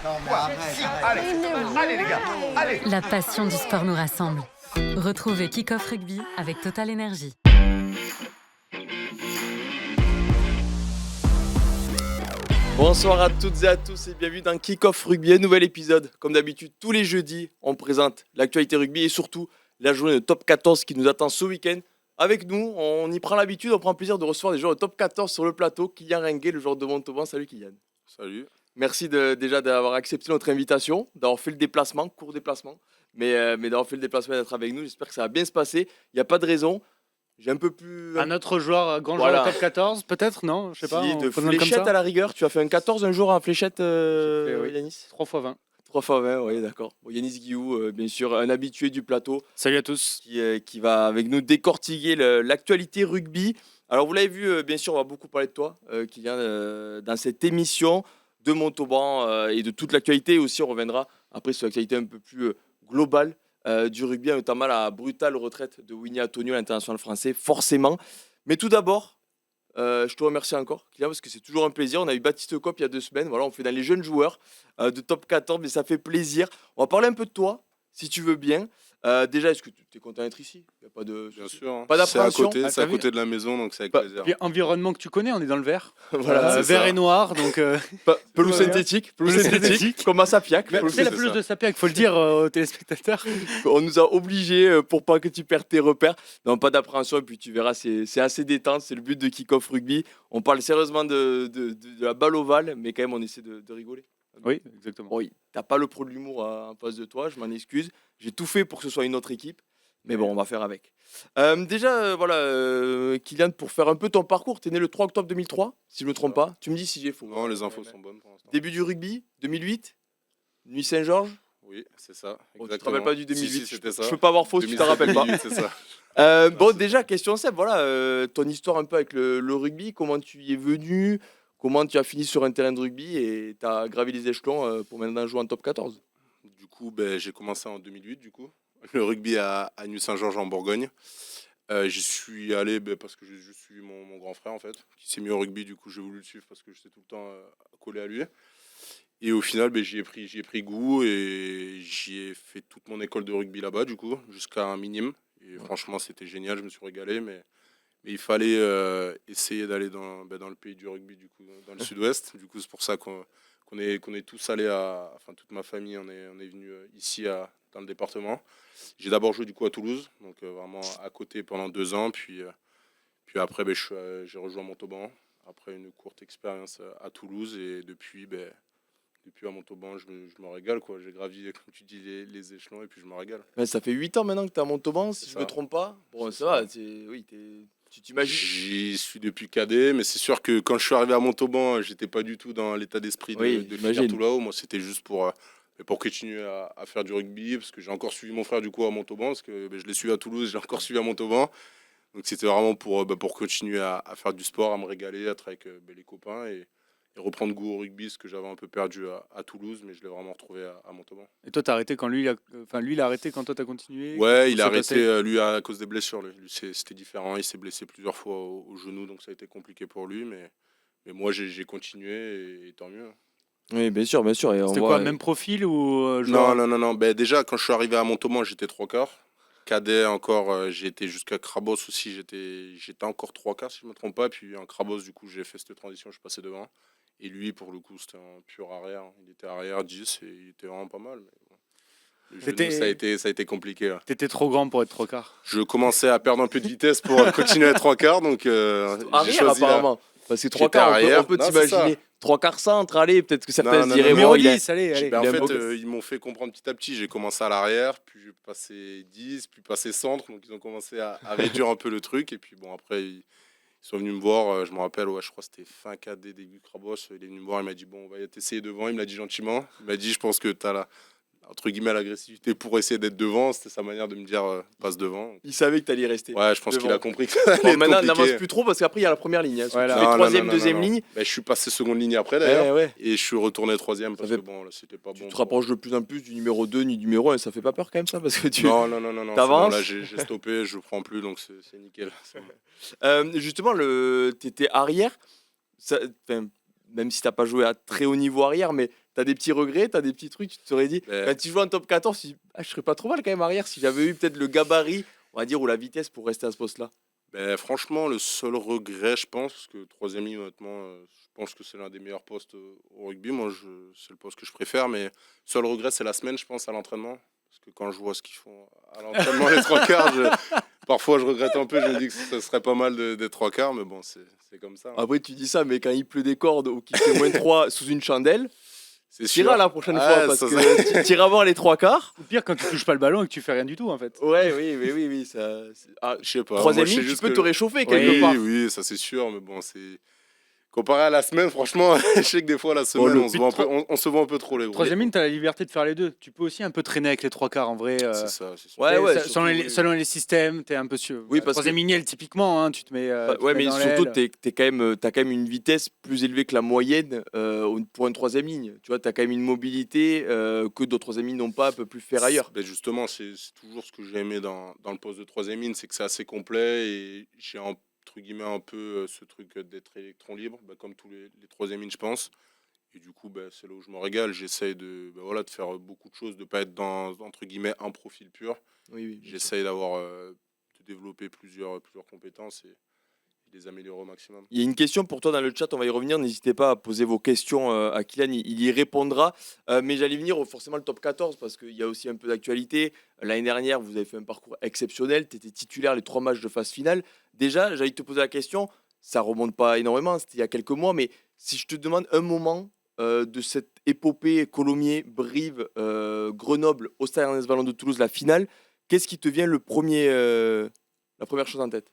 Non, mais arrête. Allez les gars, allez. La passion du sport nous rassemble. Retrouvez Kick-Off Rugby avec Total Energy. Bonsoir à toutes et à tous et bienvenue dans Kick-Off Rugby, un nouvel épisode. Comme d'habitude, tous les jeudis, on présente l'actualité rugby et surtout la journée de top 14 qui nous attend ce week-end. Avec nous, on y prend l'habitude, on prend plaisir de recevoir des joueurs de top 14 sur le plateau. Kylian Ringuet, le joueur de Montauban. Salut Kylian. Salut. Merci déjà d'avoir accepté notre invitation, d'avoir fait le déplacement, court déplacement, mais d'avoir fait le déplacement et d'être avec nous. J'espère que ça va bien se passer. Il n'y a pas de raison. J'ai un peu plus... Un autre joueur, grand Voilà. joueur top 14, peut-être, non? Je sais pas. Si, on de peut le nommer comme fléchette ça. à la rigueur. Tu as fait un 14 un jour en fléchette, J'ai fait, oui. Yanis 3 x 20. 3 fois 20, oui, d'accord. Bon, Yanis Guillou, bien sûr, un habitué du plateau Salut à tous. qui va avec nous décortiquer l'actualité rugby. Alors, vous l'avez vu, bien sûr, on va beaucoup parler de toi, Kylian, dans cette émission de Montauban et de toute l'actualité. Aussi, on reviendra après sur l'actualité un peu plus globale du rugby, notamment la brutale retraite de Winnie Antonio, l'international français, forcément. Mais tout d'abord, je te remercie encore, Kylian, parce que c'est toujours un plaisir. On a eu Baptiste Kopp il y a 2 semaines. Voilà, on fait dans les jeunes joueurs de top 14, mais ça fait plaisir. On va parler un peu de toi, si tu veux bien. Déjà, est-ce que tu es content d'être ici? Il y a pas de... Bien sûr. Hein. Pas d'appréhension. C'est à côté de la maison, donc c'est avec Pas- plaisir. Puis, environnement que tu connais, on est dans le vert. Voilà, c'est Vert ça. et noir, donc. pelouse Voilà. synthétique, Pelouse synthétique. comme à Sapiac. Mais c'est la c'est pelouse ça. de Sapiac, faut le dire aux téléspectateurs. On nous a obligés pour pas que tu perdes tes repères. Non, pas d'appréhension. Et puis tu verras, c'est assez détente. C'est le but de Kick-Off Rugby. On parle sérieusement de la balle ovale, mais quand même, on essaie de rigoler. Oui, exactement. Bon, oui, t'as pas le pro de l'humour en face de toi, je m'en excuse. J'ai tout fait pour que ce soit une autre équipe. Mais bon, on va faire avec. Déjà, Kylian, pour faire un peu ton parcours, tu es né le 3 octobre 2003, si je ne me trompe pas. Tu me dis si j'ai faux. Non, les infos sont bonnes pour l'instant. Début du rugby, 2008, Nuit Saint-Georges. Oui, c'est ça. Bon, tu te Exactement. rappelles pas du 2008. Si, c'était ça. Je peux pas avoir faux si tu t'en rappelles pas. 2008, c'est ça. Bon, déjà, question simple. Voilà, ton histoire un peu avec le rugby, comment tu y es venu, comment tu as fini sur un terrain de rugby et tu as gravi les échelons pour maintenant jouer en top 14. Du coup, j'ai commencé en 2008, du coup. Le rugby à Nuit-Saint-Georges en Bourgogne. J'y suis allé parce que je suis mon grand frère, en fait, qui s'est mis au rugby. Du coup, j'ai voulu le suivre parce que j'étais tout le temps collé à lui. Et au final, j'y ai pris goût et j'y ai fait toute mon école de rugby là-bas, du coup, jusqu'à un minime. Et franchement, c'était génial, je me suis régalé. Mais il fallait essayer d'aller dans le pays du rugby, du coup, dans le sud-ouest. Du coup, c'est pour ça qu'on est tous allés enfin, toute ma famille, on est venu ici dans le département. J'ai d'abord joué du coup à Toulouse, donc vraiment à côté pendant 2 ans. Puis après, j'ai rejoint Montauban après une courte expérience à Toulouse. Et depuis à Montauban, je me régale, quoi. J'ai gravi, comme tu dis, les échelons et puis je me régale. Ouais, ça fait 8 ans maintenant que tu es à Montauban, si C'est je ne me ça. trompe pas. Bon, C'est ça va, ça. tu t'imagines. J'y suis depuis cadet, mais c'est sûr que quand je suis arrivé à Montauban, j'étais pas du tout dans l'état d'esprit Oui, de j'imagine. finir tout là-haut. Moi, c'était juste pour continuer à faire du rugby, parce que j'ai encore suivi mon frère du coup à Montauban, parce que je l'ai suivi à Toulouse, j'ai encore suivi à Montauban. Donc c'était vraiment pour continuer à faire du sport, à me régaler, à être avec les copains et reprendre goût au rugby, ce que j'avais un peu perdu à Toulouse, mais je l'ai vraiment retrouvé à Montauban. Et toi, t'as arrêté quand lui, il a arrêté quand toi, t'as continué? Ouais, il a Qu'est-ce qui s'est arrêté passé lui à cause des blessures. Lui, c'était différent, il s'est blessé plusieurs fois au genou, donc ça a été compliqué pour lui, mais moi j'ai continué et tant mieux. Oui, bien sûr, bien sûr. Et on C'était voit, quoi, même profil ou joueur... Non. Déjà, quand je suis arrivé à Montauban, j'étais 3 quarts. Cadet encore, j'ai été jusqu'à Crabos aussi, j'étais encore 3 quarts si je ne me trompe pas. Puis en Crabos, du coup, j'ai fait cette transition, je suis passé devant. Et lui, pour le coup, c'était un pur arrière. Il était arrière 10 et il était vraiment pas mal. Mais bon. Le genou, ça a été compliqué. Là. T'étais trop grand pour être 3 quarts. Je commençais à perdre un peu de vitesse pour continuer à 3 quarts. Donc, j'ai arrière choisi apparemment. Parce que 3 J'étais quarts, arrière. on peut Non, c'est t'imaginer. 3 quarts centre, allez, peut-être que certains Non, se diraient. non, Numéro bon, il a- 10, allez. En il a un fait, beau- ils m'ont fait comprendre petit à petit. J'ai commencé à l'arrière, puis j'ai passé 10, puis passé centre. Donc, ils ont commencé à réduire un peu le truc. Et puis, bon, après, ils sont venus me voir. Je me rappelle, je crois que c'était fin cadet, début Crabos. Il est venu me voir. Il m'a dit, bon, on va t'essayer devant. Il me l'a dit gentiment. Il m'a dit, je pense que tu as entre guillemets, l'agressivité pour essayer d'être devant. C'était sa manière de me dire, passe devant. Il savait que tu allais y rester. Ouais, je pense qu'il Devant. a compris que ça allait Bon, être maintenant, compliqué. n'avance plus trop parce qu'après, il y a la première ligne. Hein. Voilà. Tu fais Non, non, troisième, non, deuxième non. ligne. Je suis passé seconde ligne après, d'ailleurs. Ouais. Et je suis retourné troisième parce Ça que fait- bon, là, c'était pas Tu bon. te rapproches de plus en plus du numéro 2 ni du numéro 1. Ça fait pas peur quand même, ça parce que tu... Non. C'est T'avances. bon, là, j'ai stoppé, je prends plus, donc c'est nickel. C'est bon. Justement, tu étais arrière. Même si tu n'as pas joué à très haut niveau arrière, mais T'as des petits regrets, t'as des petits trucs, tu te serais dit, Ouais. quand tu joues en top 14, tu dis, ah, je serais pas trop mal quand même arrière si j'avais eu peut-être le gabarit, on va dire, ou la vitesse pour rester à ce poste-là. Franchement, le seul regret, je pense, parce que troisième ligne, honnêtement, je pense que c'est l'un des meilleurs postes au rugby. Moi, c'est le poste que je préfère, mais le seul regret, c'est la semaine, je pense, à l'entraînement. Parce que quand je vois ce qu'ils font à l'entraînement, les trois quarts, parfois je regrette un peu. Je me dis que ce serait pas mal des trois quarts, mais bon, c'est comme ça. Après, tu dis ça, mais quand il pleut des cordes ou qu'il fait -3 sous une chandelle, C'est tu iras la prochaine fois parce ça, que tu iras voir les trois quarts. Ou pire, quand tu touches pas le ballon et que tu fais rien du tout, en fait. Ouais, oui. je sais pas. Troisième Moi, je sais ligne, tu juste peux que- te réchauffer quelque Oui, part. oui, ça c'est sûr, mais bon, c'est. Comparé à la semaine, franchement, je sais que des fois, la semaine, le- on se voit un peu trop les gros. Troisième ligne, tu as la liberté de faire les deux. Tu peux aussi un peu traîner avec les trois quarts, en vrai. C'est ça, c'est sûr. Ouais, Selon, surtout, les, oui. selon les systèmes, tu es un peu sûr. Oui, parce Troisième ligne, typiquement, hein, tu te mets. tu te Ouais, mets mais dans surtout, l'aile. t'as quand même une vitesse plus élevée que la moyenne pour une troisième ligne. Tu vois, tu as quand même une mobilité que d'autres troisième lignes n'ont pas, un peu plus faire ailleurs. Ben justement, c'est toujours ce que j'ai aimé dans le poste de troisième ligne, c'est que c'est assez complet et j'ai entre guillemets un peu ce truc d'être électron libre, ben, comme tous les troisième lignes, je pense. Et du coup, ben, c'est là où je me régale. J'essaye de faire beaucoup de choses, de ne pas être dans, entre guillemets, un profil pur. Oui. J'essaye de développer plusieurs compétences et les améliorer au maximum. Il y a une question pour toi dans le chat, on va y revenir. N'hésitez pas à poser vos questions à Kylian, il y répondra. Mais j'allais venir forcément le top 14 parce qu'il y a aussi un peu d'actualité. L'année dernière, vous avez fait un parcours exceptionnel. Tu étais titulaire les 3 matchs de phase finale. Déjà, j'allais te poser la question. Ça remonte pas énormément, c'était il y a quelques mois. Mais si je te demande un moment de cette épopée Colomiers, Brive, Grenoble, au Stade Ernest Vallon de Toulouse, la finale, qu'est-ce qui te vient la première chose en tête?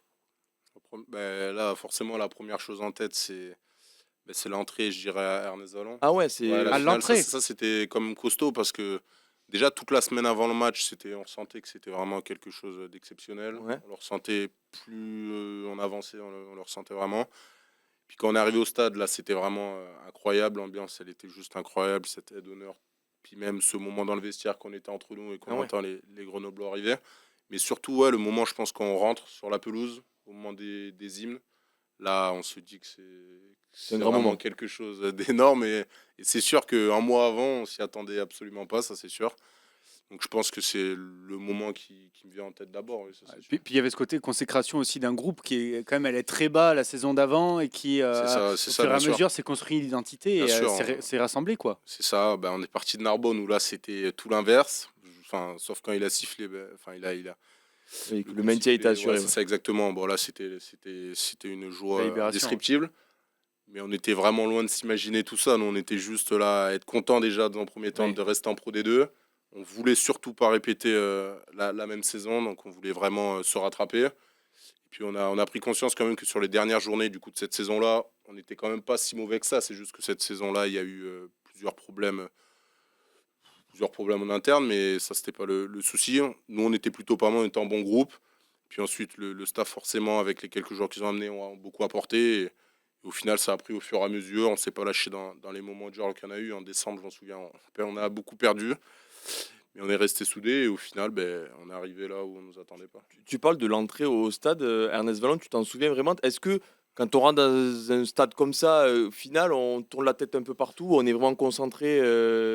Là, forcément, la première chose en tête, c'est l'entrée, je dirais, à Ernest Vallon. Ah ouais, c'est Ouais, la À finale, l'entrée. ça, c'était comme costaud parce que déjà toute la semaine avant le match, on ressentait que c'était vraiment quelque chose d'exceptionnel. Ouais. On le ressentait plus on avançait, on le ressentait vraiment. Puis quand on est arrivé au stade, là, c'était vraiment incroyable. L'ambiance, elle était juste incroyable, cette aide d'honneur. Puis même ce moment dans le vestiaire qu'on était entre nous et qu'on Ah ouais. entend les Grenoblois arriver. Mais surtout, ouais, le moment, je pense, quand on rentre sur la pelouse, au moment des hymnes, là, on se dit que c'est un grand vraiment moment. quelque chose d'énorme. Et c'est sûr qu'un mois avant, on s'y attendait absolument pas, ça c'est sûr. Donc je pense que c'est le moment qui me vient en tête d'abord. Oui, ça, c'est sûr. Puis il y avait ce côté consécration aussi d'un groupe qui est quand même allait très bas la saison d'avant et qui, C'est ça, au c'est fur et bien à sûr. mesure, s'est construit une identité Bien et sûr. s'est rassemblé, quoi. C'est ça, on est parti de Narbonne où là c'était tout l'inverse. Enfin, sauf quand il a sifflé, il a Oui, le maintien était assuré. Ouais, c'est ça exactement. Bon là c'était une joie La libération. indescriptible. Mais on était vraiment loin de s'imaginer tout ça. Nous on était juste là à être content déjà dans le premier temps Oui. de rester en Pro D2. On voulait surtout pas répéter la même saison, donc on voulait vraiment se rattraper. Et puis on a pris conscience quand même que sur les dernières journées du coup de cette saison-là, on n'était quand même pas si mauvais que ça. C'est juste que cette saison-là, il y a eu plusieurs problèmes en interne, mais ça c'était pas le souci. Nous on était plutôt pas mal, on était en bon groupe. Puis ensuite le staff forcément avec les quelques joueurs qu'ils ont amenés ont beaucoup apporté. Et au final ça a pris au fur et à mesure. On s'est pas lâché dans les moments durs qu'il y en a eu. En décembre, j'en souviens, on a beaucoup perdu. Mais on est resté soudés et au final, on est arrivé là où on nous attendait pas. Tu parles de l'entrée au stade Ernest Vallon, tu t'en souviens vraiment? Est-ce que quand on rentre dans un stade comme ça, au final, on tourne la tête un peu partout, on est vraiment concentré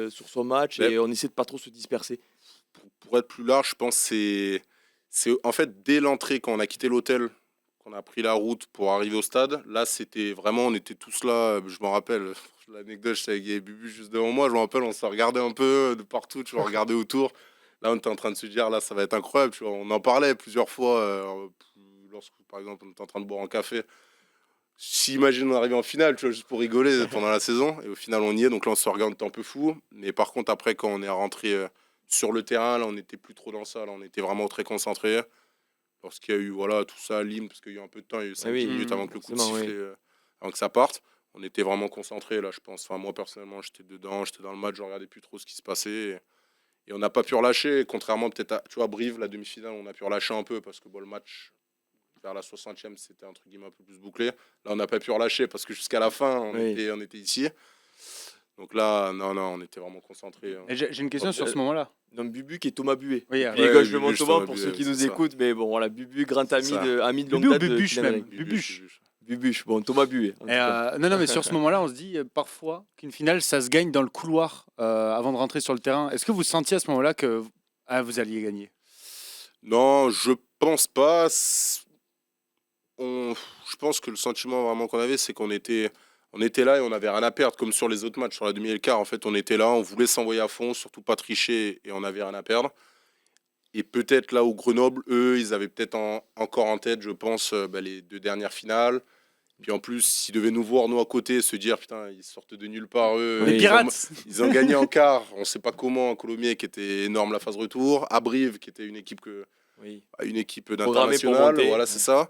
sur son match et on essaie de pas trop se disperser? Pour être plus large, je pense que c'est en fait dès l'entrée, quand on a quitté l'hôtel, qu'on a pris la route pour arriver au stade, là c'était vraiment, on était tous là, je m'en rappelle, l'anecdote, j'étais avec Bubu juste devant moi, je me rappelle, on se regardait un peu de partout, tu vois, regarder autour. Là on était en train de se dire, là ça va être incroyable, tu vois, on en parlait plusieurs fois, lorsque par exemple on était en train de boire un café. Si imagine on arrivait en finale, tu vois, juste pour rigoler pendant la saison, et au final on y est, donc là on se regarde, on était un peu fou. Mais par contre après quand on est rentré sur le terrain, là on n'était plus trop dans ça, là on était vraiment très concentré. Lorsqu'il y a eu tout ça, l'hymne, parce qu'il y a eu un peu de temps, il y a eu 5 minutes avant que le coup de sifflet, avant que ça parte, on était vraiment concentré là, je pense. Enfin moi personnellement j'étais dedans, j'étais dans le match, je regardais plus trop ce qui se passait. Et on n'a pas pu relâcher, contrairement peut-être à, tu vois, Brive, la demi-finale, on a pu relâcher un peu parce que le match vers la 60e, c'était un truc un peu plus bouclé. Là, on n'a pas pu relâcher parce que jusqu'à la fin, on était ici. Donc là, non, on était vraiment concentrés. Et j'ai une question sur ce moment-là. Donc Bubu qui est Thomas Buet. Oui, Et gauche de Bubu, Montauban Thomas pour Buet, ceux qui c'est nous ça. écoutent. Mais bon, voilà, Bubu, grand ami ça. de longue Bubu ou date de Bubuche Kylian même. Henry. Bubuche. Bubuche, bon, Thomas Buet. en tout cas. Non, mais sur ce moment-là, on se dit parfois qu'une finale, ça se gagne dans le couloir avant de rentrer sur le terrain. Est-ce que vous sentiez à ce moment-là que vous alliez gagner? Non, je pense pas. Je pense que le sentiment vraiment qu'on avait, c'est qu'on était là et on avait rien à perdre, comme sur les autres matchs, sur la demi et le quart. En fait, on était là, on voulait s'envoyer à fond, surtout pas tricher et on avait rien à perdre. Et peut-être là où Grenoble, eux, ils avaient peut-être encore en tête, je pense, les 2 dernières finales. Puis en plus, s'ils devaient nous voir, nous, à côté, se dire, putain, ils sortent de nulle part, eux. Les Pirates. Ils ont gagné en quart, on ne sait pas comment, Colomiers qui était énorme la phase retour, à Brive qui était une équipe Oui. d'international, monter. voilà, c'est ça.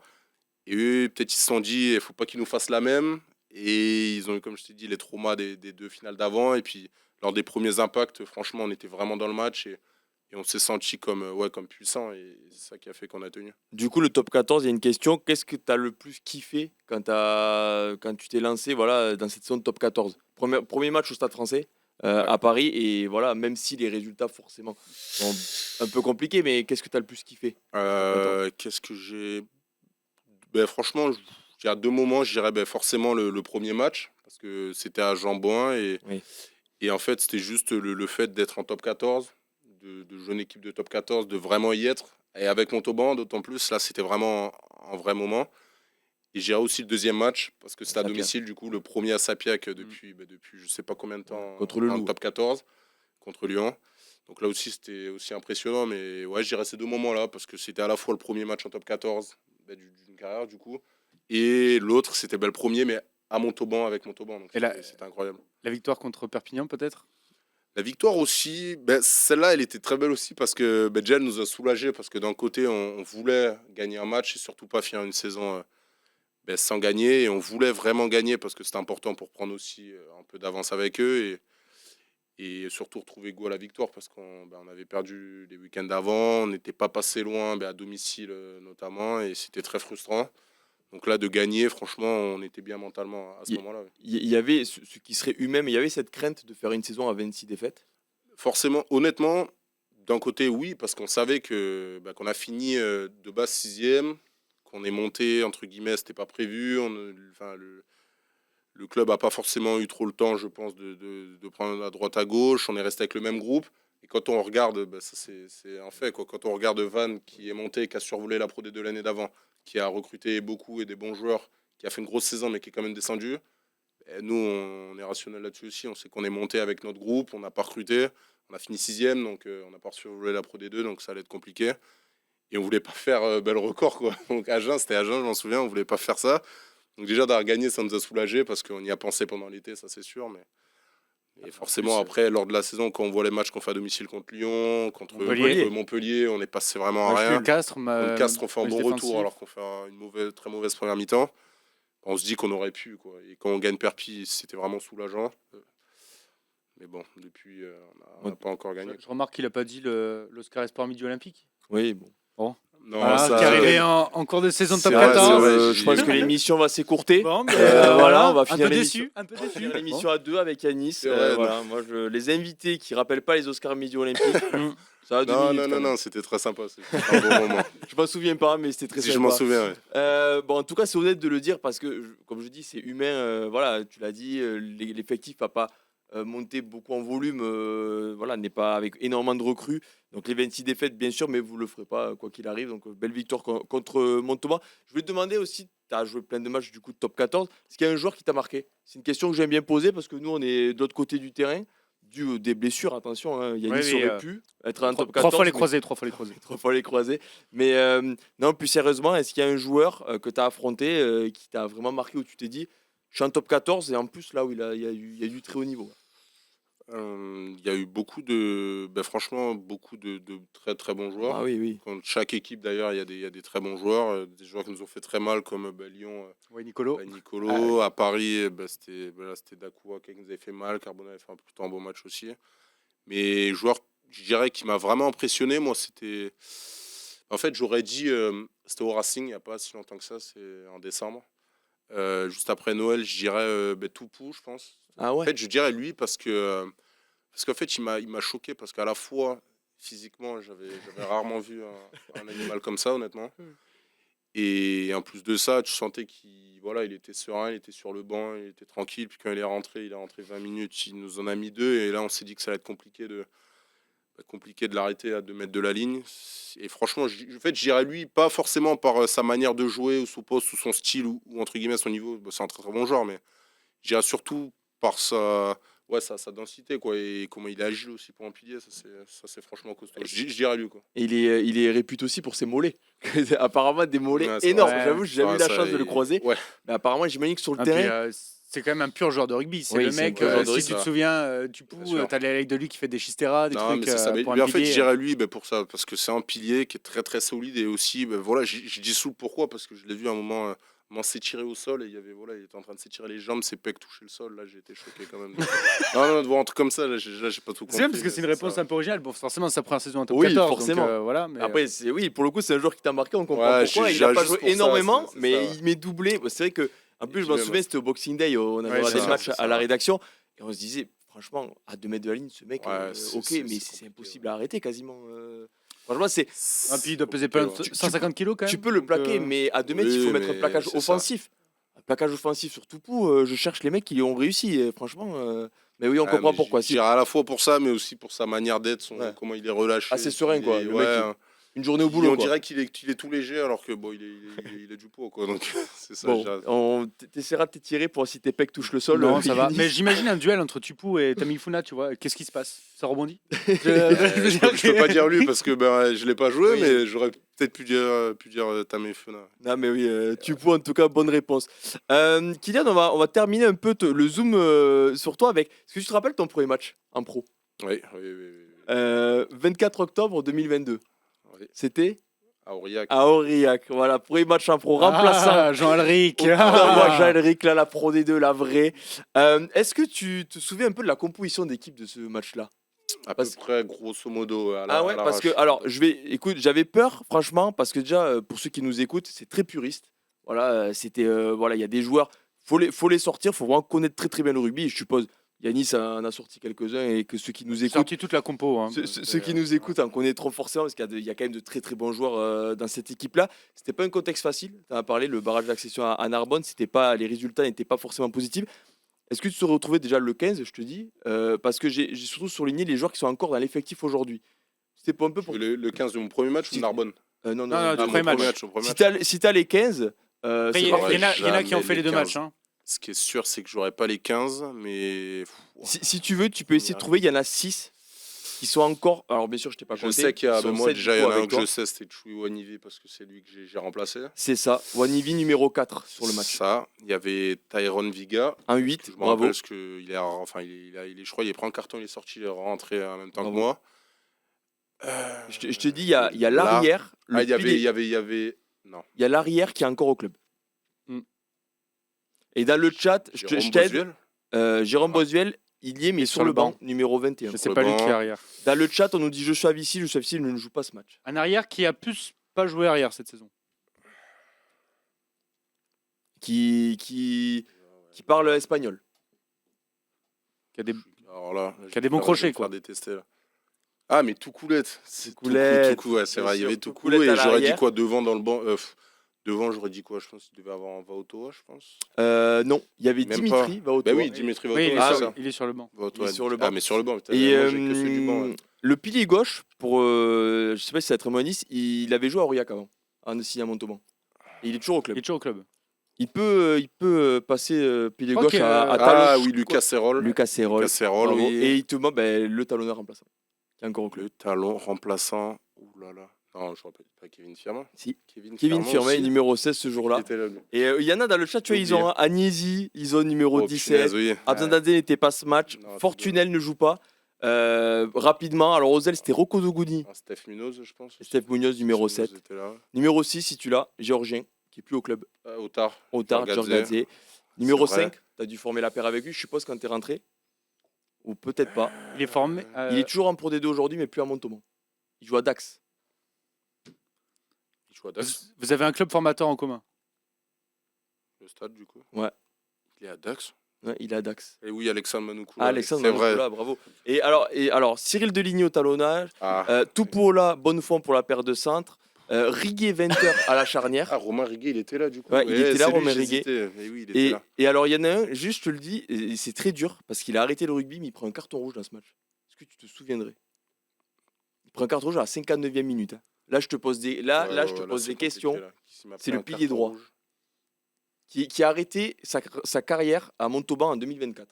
Et eux, peut-être ils se sont dit, il ne faut pas qu'ils nous fassent la même. Et ils ont eu, comme je t'ai dit, les traumas des 2 finales d'avant. Et puis, lors des premiers impacts, franchement, on était vraiment dans le match et on s'est senti comme puissant. Et c'est ça qui a fait qu'on a tenu. Du coup, le top 14, il y a une question. Qu'est-ce que tu as le plus kiffé quand tu t'es lancé dans cette saison de top 14 ? Premier match au Stade Français à Paris. Et voilà, même si les résultats, forcément, sont un peu compliqués, mais qu'est-ce que tu as le plus kiffé ? Qu'est-ce que j'ai. Franchement, il y a 2 moments. Je dirais forcément le premier match, parce que c'était à Jean-Bouin. Et en fait, c'était juste le fait d'être en top 14, de jouer une équipe de top 14, de vraiment y être. Et avec Montauban, d'autant plus, là, c'était vraiment un vrai moment. Et j'irai aussi le deuxième match, parce que c'était à Sapia. domicile, du coup, le premier à Sapiac depuis je ne sais pas combien de temps Contre le en Loup. top 14, contre Lyon. Donc là aussi, c'était aussi impressionnant. Mais ouais, je dirais ces 2 moments-là, parce que c'était à la fois le premier match en top 14 d'une carrière, du coup. Et l'autre, c'était le premier, mais à Montauban, avec Montauban. Donc c'était incroyable. La victoire contre Perpignan, peut-être? La victoire aussi, celle-là, elle était très belle aussi parce que Gel nous a soulagés parce que d'un côté, on voulait gagner un match et surtout pas finir une saison sans gagner. Et on voulait vraiment gagner parce que c'était important pour prendre aussi un peu d'avance avec eux et surtout retrouver goût à la victoire parce qu'on avait perdu les week-ends d'avant, on n'était pas passé loin à domicile notamment et c'était très frustrant. Donc là, de gagner, franchement, on était bien mentalement à ce moment-là. Il y avait ce qui serait humain, mais il y avait cette crainte de faire une saison à 26 défaites. Forcément, honnêtement, d'un côté, oui, parce qu'on savait qu'on a fini de base 6e, qu'on est monté, entre guillemets, c'était pas prévu. Le club n'a pas forcément eu trop le temps, je pense, de prendre à droite à gauche. On est resté avec le même groupe. Et quand on regarde, ça c'est un fait, quoi. Quand on regarde Van qui est monté, qui a survolé la Pro D2 l'année d'avant, qui a recruté beaucoup et des bons joueurs, qui a fait une grosse saison mais qui est quand même descendu. Et nous, on est rationnel là-dessus aussi. On sait qu'on est monté avec notre groupe, on n'a pas recruté. On a fini 6e, donc on n'a pas survolé la Pro D2, donc ça allait être compliqué. Et on voulait pas faire le record, quoi. Donc c'était Agen, je m'en souviens, on voulait pas faire ça. Donc déjà d'avoir gagné, ça nous a soulagés parce qu'on y a pensé pendant l'été, ça c'est sûr. Et forcément, après, lors de la saison, quand on voit les matchs qu'on fait à domicile contre Lyon, contre Montpellier, on est passé vraiment à rien. Castres, on fait un bon retour alors qu'on fait une très mauvaise première mi-temps. On se dit qu'on aurait pu, quoi. Et quand on gagne Perpi, c'était vraiment soulageant. Mais bon, depuis, on n'a pas encore gagné. Je remarque qu'il n'a pas dit l'Oscar Esport Midi Olympique. Oui, bon. Non, Voilà, qui est arrivé en cours de saison de top c'est vrai, 14. c'est vrai. Je pense que l'émission va s'écourter. Bon, Voilà, on va un finir peu l'émission. déçu. Un peu déçu. Finir l'émission à 2 avec Yanis. C'est vrai, voilà, moi, les invités qui rappellent pas les Oscars Midi Olympiques, ça va 2 minutes. Non, c'était très sympa. C'était un bon moment. Je m'en souviens pas, mais c'était très Si sympa. je m'en souviens, ouais. En tout cas, c'est honnête de le dire parce que, comme je dis, c'est humain. Voilà, tu l'as dit, l'effectif n'a pas monté beaucoup en volume, n'est pas avec énormément de recrues. Donc les 26 défaites, bien sûr, mais vous le ferez pas quoi qu'il arrive. Donc belle victoire contre Montauban. Je voulais te demander aussi, tu as joué plein de matchs du coup de top 14. Est-ce qu'il y a un joueur qui t'a marqué ? C'est une question que j'aime bien poser parce que nous, on est de l'autre côté du terrain. Dû des blessures, attention, Yanis aurait pu être en top 14. 3 fois les croisés. 3 fois les croisés. Mais non, plus sérieusement, est-ce qu'il y a un joueur que tu as affronté qui t'a vraiment marqué où tu t'es dit, je suis en top 14 et en plus là où il y a du très haut niveau ? Il y a eu beaucoup de très très bons joueurs. Ah oui. Contre chaque équipe d'ailleurs, il y a des très bons joueurs, des joueurs qui nous ont fait très mal comme Lyon, Nicolo. Nicolo. À Paris, c'était Dakoua qui nous avait fait mal, Carbona avait fait plutôt un bon match aussi. Mais joueur, je dirais, qui m'a vraiment impressionné, moi, c'était... En fait, j'aurais dit, c'était au Racing, il n'y a pas si longtemps que ça, c'est en décembre. Juste après Noël, je dirais Toupou, je pense. Ah ouais. En fait, je dirais lui parce qu'en fait, il m'a choqué parce qu'à la fois, physiquement, j'avais rarement vu un animal comme ça, honnêtement. Et en plus de ça, tu sentais il était serein, il était sur le banc, il était tranquille. Puis quand il est rentré 20 minutes, il nous en a mis 2. Et là, on s'est dit que ça allait être compliqué de l'arrêter à 2 mètres de la ligne. Et franchement, en fait, je dirais lui, pas forcément par sa manière de jouer ou son poste ou son style ou entre guillemets son niveau. Bah, c'est un très très bon joueur, mais je dirais surtout par sa densité quoi, et comment il est agile aussi pour un pilier. Ça, c'est franchement costaud. Je dirais lui. Quoi. Et il est réputé aussi pour ses mollets. Apparemment, des mollets Ouais, c'est énormes. vrai. J'avoue, j'ai jamais eu la chance de le croiser. Ouais. Mais apparemment, j'imagine que sur le Ah, puis, terrain. c'est quand même un pur joueur de rugby. C'est Oui, le c'est un mec, pur joueur de si rugby, tu te ça. souviens, du coup, Bien sûr. t'as les de lui qui fait des chistera, des Non, trucs mais c'est ça. pour Mais un en fait, je pilier. dirais lui pour ça, parce que c'est un pilier qui est très très solide et aussi, voilà, je dis sous pourquoi, parce que je l'ai vu à un moment s'étirer au sol et il était en train de s'étirer les jambes, ses pecs touchaient le sol. Là, j'ai été choqué quand même. Non, de voir un truc comme ça, là, j'ai pas tout compris. C'est bien parce que c'est une réponse ça. un peu originale. Bon, forcément, c'est sa première saison en top Oui, 14. forcément. Donc, voilà, mais, Après, oui, pour le coup, c'est un joueur qui t'a marqué, on comprend Ouais, pourquoi. j'ai- Il n'a j'ai pas juste joué pour ça, énormément, c'est mais ça, ouais. il met doublé. C'est vrai que, en plus, je m'en Doublé, souviens, ouais. c'était au Boxing Day, on avait Ouais, regardé c'est le ça, match c'est à ça. la rédaction, et on se disait, franchement, à 2 mètres de la ligne, ce mec, Ouais, ok, c'est mais c'est compliqué, impossible ouais. à arrêter quasiment. Franchement, Ah, puis il doit peser pas compliqué, ouais. 150 kilos quand même. tu peux le donc, plaquer, mais à 2 mètres, il faut Oui, mettre un mais plaquage c'est ça. offensif. Un plaquage offensif sur Toupou, je cherche les mecs qui y ont réussi, et franchement. Mais oui, on Ouais, comprend mais pourquoi. je dirais à la fois pour ça, mais aussi pour sa manière d'être, Ouais. comment il est relâché. Assez serein, il quoi. est- Le ouais, mec, une journée au on boulot, quoi. dirait qu'il est tout léger, alors que bon, il est du poids, quoi. Donc c'est ça. je Bon, dirais. t'essaieras de t'étirer pour si tes pecs touchent le sol. Non, ça va. Yanis. Mais j'imagine un duel entre Tupou et Tamifuna, tu vois. Qu'est-ce qui se passe? Ça rebondit? Je peux pas dire lui parce que je l'ai pas joué, Oui. mais j'aurais peut-être pu dire Tamefuna. Non, mais oui, tu peux en tout cas, bonne réponse. Kylian, on va terminer un peu le zoom sur toi avec. Est-ce que tu te rappelles ton premier match en pro? Oui. 24 octobre 2022. Oui. C'était À Aurillac. à Aurillac. Voilà, premier match en pro, remplaçant. Ah, Jean-Alric. Moi, Jean-Alric, là, la Pro D2, la vraie. Est-ce que tu te souviens un peu de la composition d'équipe de ce match-là? À parce- peu près, grosso modo. Ah ouais, parce que, alors, écoute, j'avais peur, franchement, parce que déjà, pour ceux qui nous écoutent, c'est très puriste. Voilà, voilà, il y a des joueurs, faut les sortir, faut vraiment connaître très très bien le rugby. Et je suppose, Yanis en a sorti quelques-uns et que ceux qui nous écoutent, Sorti toute la compo. Hein. ceux qui nous écoutent en connaîtront forcément parce qu'il y a quand même de très très bons joueurs dans cette équipe-là. C'était pas un contexte facile. Tu en as parlé, le barrage d'accession à Narbonne, les résultats n'étaient pas forcément positifs. Est-ce que tu te retrouvais déjà le 15, je te dis parce que j'ai surtout souligné les joueurs qui sont encore dans l'effectif aujourd'hui. C'était pas un peu pour. Le 15 de mon premier match ou Si- Narbonne? Non, Non, du mon premier match. mon premier match. Si t'as les 15, Après, c'est il y, parfait. en a- il y en a qui ont Jamais fait les les deux 15. matchs. Hein. Ce qui est sûr, c'est que j'aurais pas les 15, mais Si tu veux, tu peux essayer de trouver. Il y en a 6 qui sont encore. Alors, bien sûr, je t'ai pas je compté. sais qu'il y a. Ils sont Moi, sept, déjà, du il y coup, en a un avec que toi. je sais, c'était Choui Wanivi parce que c'est lui que j'ai remplacé. C'est ça. Wanivi numéro 4 sur le match. Ça, il y avait Tyrone Viga. Un Je 8, me bravo. rappelle parce qu'il est, enfin, je crois, il est pris en carton, il est sorti, il est rentré en même temps Bravo. que moi. Je te dis, il y a Là- l'arrière. le Ah, il y pilier. avait. Non. Il y a l'arrière qui est encore au club. Mm. Et dans le chat, je Jérôme t'aide. Bosuel. Jérôme Bosuel, il y est, mais sur le banc, numéro 21. Je sais le pas lui banc. qui est arrière. Dans le chat, on nous dit je suis ici, il ne joue pas ce match. Un arrière qui a plus pas joué arrière cette saison. Qui parle espagnol. Qui a des... Alors là, Qui a des bons crochets, quoi. Détester, là. Ah, mais Toucoulette. C'est Toucoulette, Toucou, ouais, c'est bien vrai. Il y sûr, avait Toucoulette Toucou et à j'aurais dit l'arrière. quoi devant dans le banc devant, j'aurais dit quoi? Je pense qu'il devait avoir un Vaotoa, je pense. Non, il y avait Même Dimitri Vaotoa. Bah oui, Dimitri Oui, Vaotoa. il, est c'est sur, ça. il est sur le banc. Vaotoa. il est sur le Ah, banc. mais sur le banc. Putain, Et moi, j'ai que ceux du banc. Ouais. le pilier gauche, je sais pas si c'est très Nice, il avait joué à Aurillac avant, en signé à Montauban. Et il est toujours au Il club. est toujours au club. Il peut passer pilier Ok, gauche à Ah talon. oui, Lucas Serrol. Lucas Serrol. Serrol, Bravo. oui. Et il te met le talonneur remplaçant, qui est encore au club. Le talon remplaçant. Ouh là là. Non, je ne rappelle pas Kevin Firmin. Si. Kevin Kevin Firmin, aussi. numéro 16 ce Il jour-là. était là, lui. Et il y en a dans le chat, tu vois, ils ont Agnesi, ils ont numéro Oh, 17. punaise, oui. Abzandadze n'était pas ce match. Non, Fortunel ne joue pas. Rapidement, alors Ozel, c'était Rocco Zoguni. Un Steph Munoz, je pense. Et Steph Munoz, numéro 7. était là. Numéro 6, si tu l'as, Géorgien, qui est plus au club. Otard. Otard, Giorgadze. Giorgadze. Numéro C'est vrai. 5, tu as dû former la paire avec lui, je suppose, quand tu es rentré. Ou peut-être pas. Il est formé. Il est toujours en Pro D2 aujourd'hui, mais plus à Montauban. Il joue à Dax. Il joue à Dax. Vous avez un club formateur en commun. Le stade, du coup. Ouais. Il est à Dax. Ouais, il est à Dax. Et oui, Alexandre Manoukou. Ah, Alexandre c'est vrai. Manoukoula, bravo. Et alors, Cyril Deligny au talonnage. Ah, Tupuola, bonne forme pour la paire de centre. Riguet 20h à la charnière. Ah, Romain Riguet, il était là du coup. Ouais, il était là, c'est lui, Romain j'hésitais. Eh oui, il était là. Et alors, il y en a un, juste je te le dis, et c'est très dur parce qu'il a arrêté le rugby, mais il prend un carton rouge dans ce match. Est-ce que tu te souviendrais? Il prend un carton rouge à la 59e minute. Hein. Là, je te pose des, là, Ouais, là, ouais, je te ouais, pose là, des c'est questions. compliqué, là. Qui m'a C'est pris le un pilier carton droit. rouge. Qui a arrêté sa carrière à Montauban en 2024.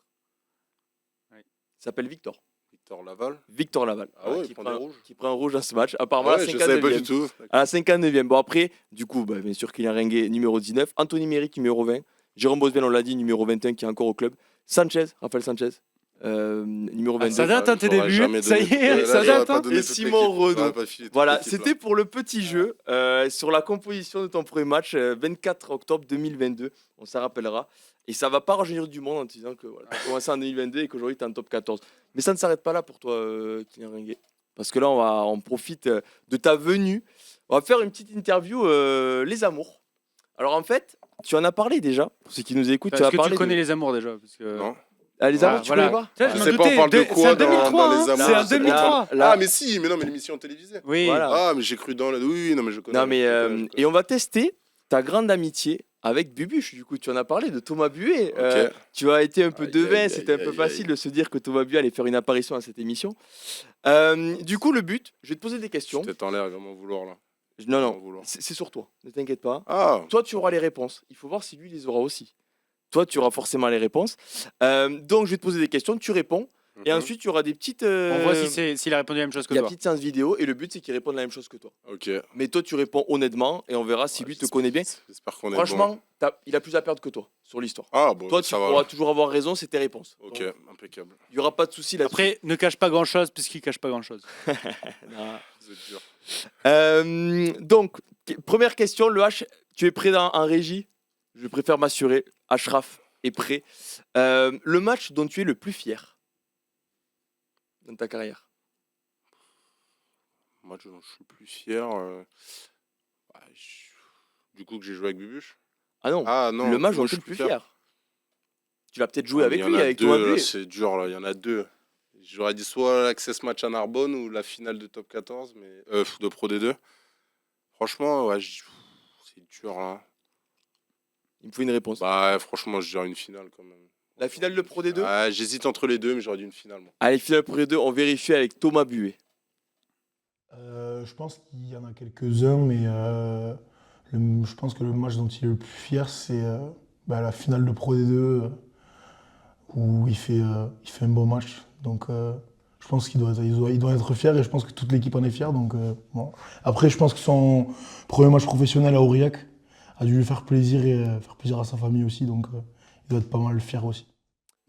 Ouais. Il s'appelle Victor. Victor Laval. Victor Laval. Ah ouais, qui il prend des rouges. qui prend un rouge dans ce match. Apparemment, à la Ouais, je savais pas 59e. du tout. À la 59e. Bon, après, du coup, bien sûr, Kylian Ringuet, numéro 19. Anthony Méric, numéro 20. Jérôme Bosvel, on l'a dit, numéro 21, qui est encore au club. Sanchez, Raphaël Sanchez, numéro 22. ça date, hein, tes J'aurais débuts. jamais Ça y donné- est, Ouais, là, ça j'aurais date. pas Hein. donné Et toute Simon l'équipe. Renaud. J'aurais pas filé toute Voilà, l'équipe, là. c'était pour le petit jeu sur la composition de ton premier match, 24 octobre 2022. On s'en rappellera. Et ça va pas rajeunir du monde en te disant que voilà, tu as commencé en 2022 et qu'aujourd'hui tu es en top 14. Mais ça ne s'arrête pas là pour toi, Kylian Ringuet. Parce que là, on profite de ta venue. On va faire une petite interview, les amours. Alors en fait, tu en as parlé déjà. Pour ceux qui nous écoutent, tu Est-ce as que parlé tu connais de... les amours déjà parce que... Non. Ah, les amours, Ah, tu voilà. connais pas? Tu sais, Je je sais me pas, on doutais, parle de c'est quoi en 2003. dans Hein, les amours, c'est en c'est 2003. Là- Ah, mais si, mais non, mais l'émission télévisée. Oui. Voilà. Ah, mais j'ai cru dans le. Oui, non, mais je connais. Non, mais, je connais, je connais. et on va tester ta grande amitié avec Bubuche. Du coup, tu en as parlé de Thomas Buet. Ok. Tu as été un peu Aïe, devin, aïe, c'était un aïe, peu aïe, facile aïe. de se dire que Thomas Buet allait faire une apparition à cette émission. Du coup, le but, je vais te poser des questions. Tête en l'air, il va m'en vouloir là. Non, Il va m'en non, vouloir. c'est sur toi, ne t'inquiète pas. Ah, Toi, tu auras les réponses. Il faut voir si lui les aura aussi. Toi, tu auras forcément les réponses. Donc, je vais te poser des questions, tu réponds. Et mhm. ensuite, tu auras des petites. On voit s'il a répondu la même chose que Il y a toi. petite séance vidéo et le but, c'est qu'il réponde la même chose que toi. Ok. Mais toi, tu réponds honnêtement et on verra si lui te connaît bien. J'espère qu'on est bon. Franchement, il a plus à perdre que toi sur l'histoire. Ah, bon, Toi, tu ça va. pourras toujours avoir raison, c'est tes réponses. Ok, Donc, impeccable. il n'y aura pas de souci là-dessus. Après, ne cache pas grand-chose puisqu'il cache pas grand-chose. Non. Vous êtes dur. Donc, première question, le H, tu es prêt en régie? Je préfère m'assurer. Ashraf est prêt. Le match dont tu es le plus fier dans ta carrière? Moi, je suis plus fier. Du coup, que j'ai joué avec Bubuche. Ah non, Ah non, le match moi, dont je tu es suis le plus plus fier. Tu vas peut-être jouer Ah, avec mais il y lui, en a avec deux, Thomas là, Buet. c'est dur, là. Il y en a deux. J'aurais dit soit l'Access Match à Narbonne ou la finale de Top 14, mais de Pro D2. Franchement, ouais, c'est dur, là. Il me faut une réponse. Bah, franchement, je dirais une finale, quand même. La finale de Pro D2? Ah, j'hésite entre les deux, mais j'aurais dit une finale, moi. Allez, finale Pro D2, on vérifie avec Thomas Buet. Je pense qu'il y en a quelques-uns, mais je pense que le match dont il est le plus fier, c'est la finale de Pro D2 où il fait un bon match. Donc je pense qu'il doit être fier et je pense que toute l'équipe en est fière. Donc, bon. Après, je pense que son premier match professionnel à Aurillac a dû lui faire plaisir et faire plaisir à sa famille aussi. Donc il doit être pas mal fier aussi.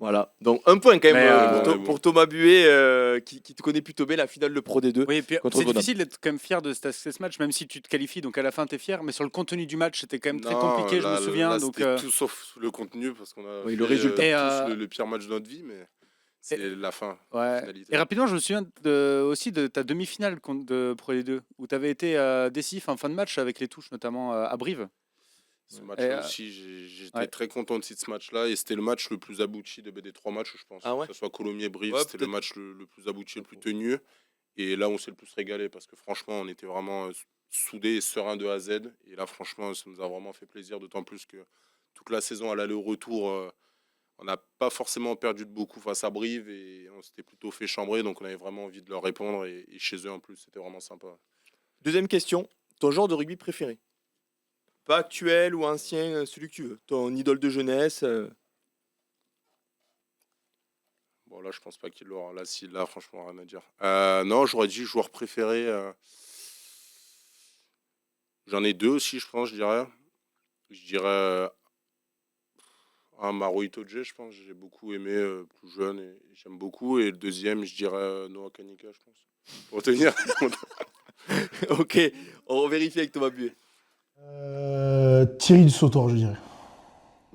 Voilà, donc un point quand même Mais, pour Thomas Buet qui te connaît plutôt bien, la finale de Pro D2. Oui, et puis Contre c'est Grenoble. difficile d'être quand même fier de ce match, même si tu te qualifies, donc à la fin tu es fier, mais sur le contenu du match c'était quand même très Non, compliqué, je là, me souviens. là, donc, c'était tout sauf le contenu, parce qu'on a Oui, fait, le résultat. Et, tous le pire match de notre vie, mais c'est la fin. ouais. finalité. Et rapidement, je me souviens aussi de ta demi-finale de Pro D2, où tu avais été décisif en fin de match avec les touches, notamment à Brive. Ce match-là Et, aussi, j'étais ouais. très content de ce match-là, et c'était le match le plus abouti des trois matchs, je pense. Ah ouais Que ce soit Colomiers-Brive, Ouais, c'était le peut-être. match le plus abouti, le plus tenu. Et là, on s'est le plus régalé, parce que franchement, on était vraiment soudés et sereins de A à Z. Et là, franchement, ça nous a vraiment fait plaisir, d'autant plus que toute la saison, à l'aller au retour, on n'a pas forcément perdu de beaucoup face à Brive, et on s'était plutôt fait chambrer, donc on avait vraiment envie de leur répondre, et chez eux en plus, c'était vraiment sympa. Deuxième question, ton genre de rugby préféré? Pas actuel ou ancien, celui que tu veux. Ton idole de jeunesse. Bon, là, je pense pas qu'il l'aura. Là, s'il l'a, franchement, rien à dire. Non, j'aurais dit joueur préféré. J'en ai deux aussi, je pense, je dirais. Je dirais un Maro Itoje, je pense. J'ai beaucoup aimé, plus jeune, et j'aime beaucoup. Et le deuxième, je dirais Noah Kanika, je pense. Pour tenir. Ok, on vérifie avec Thomas Buet. Thierry Dussautor, je dirais.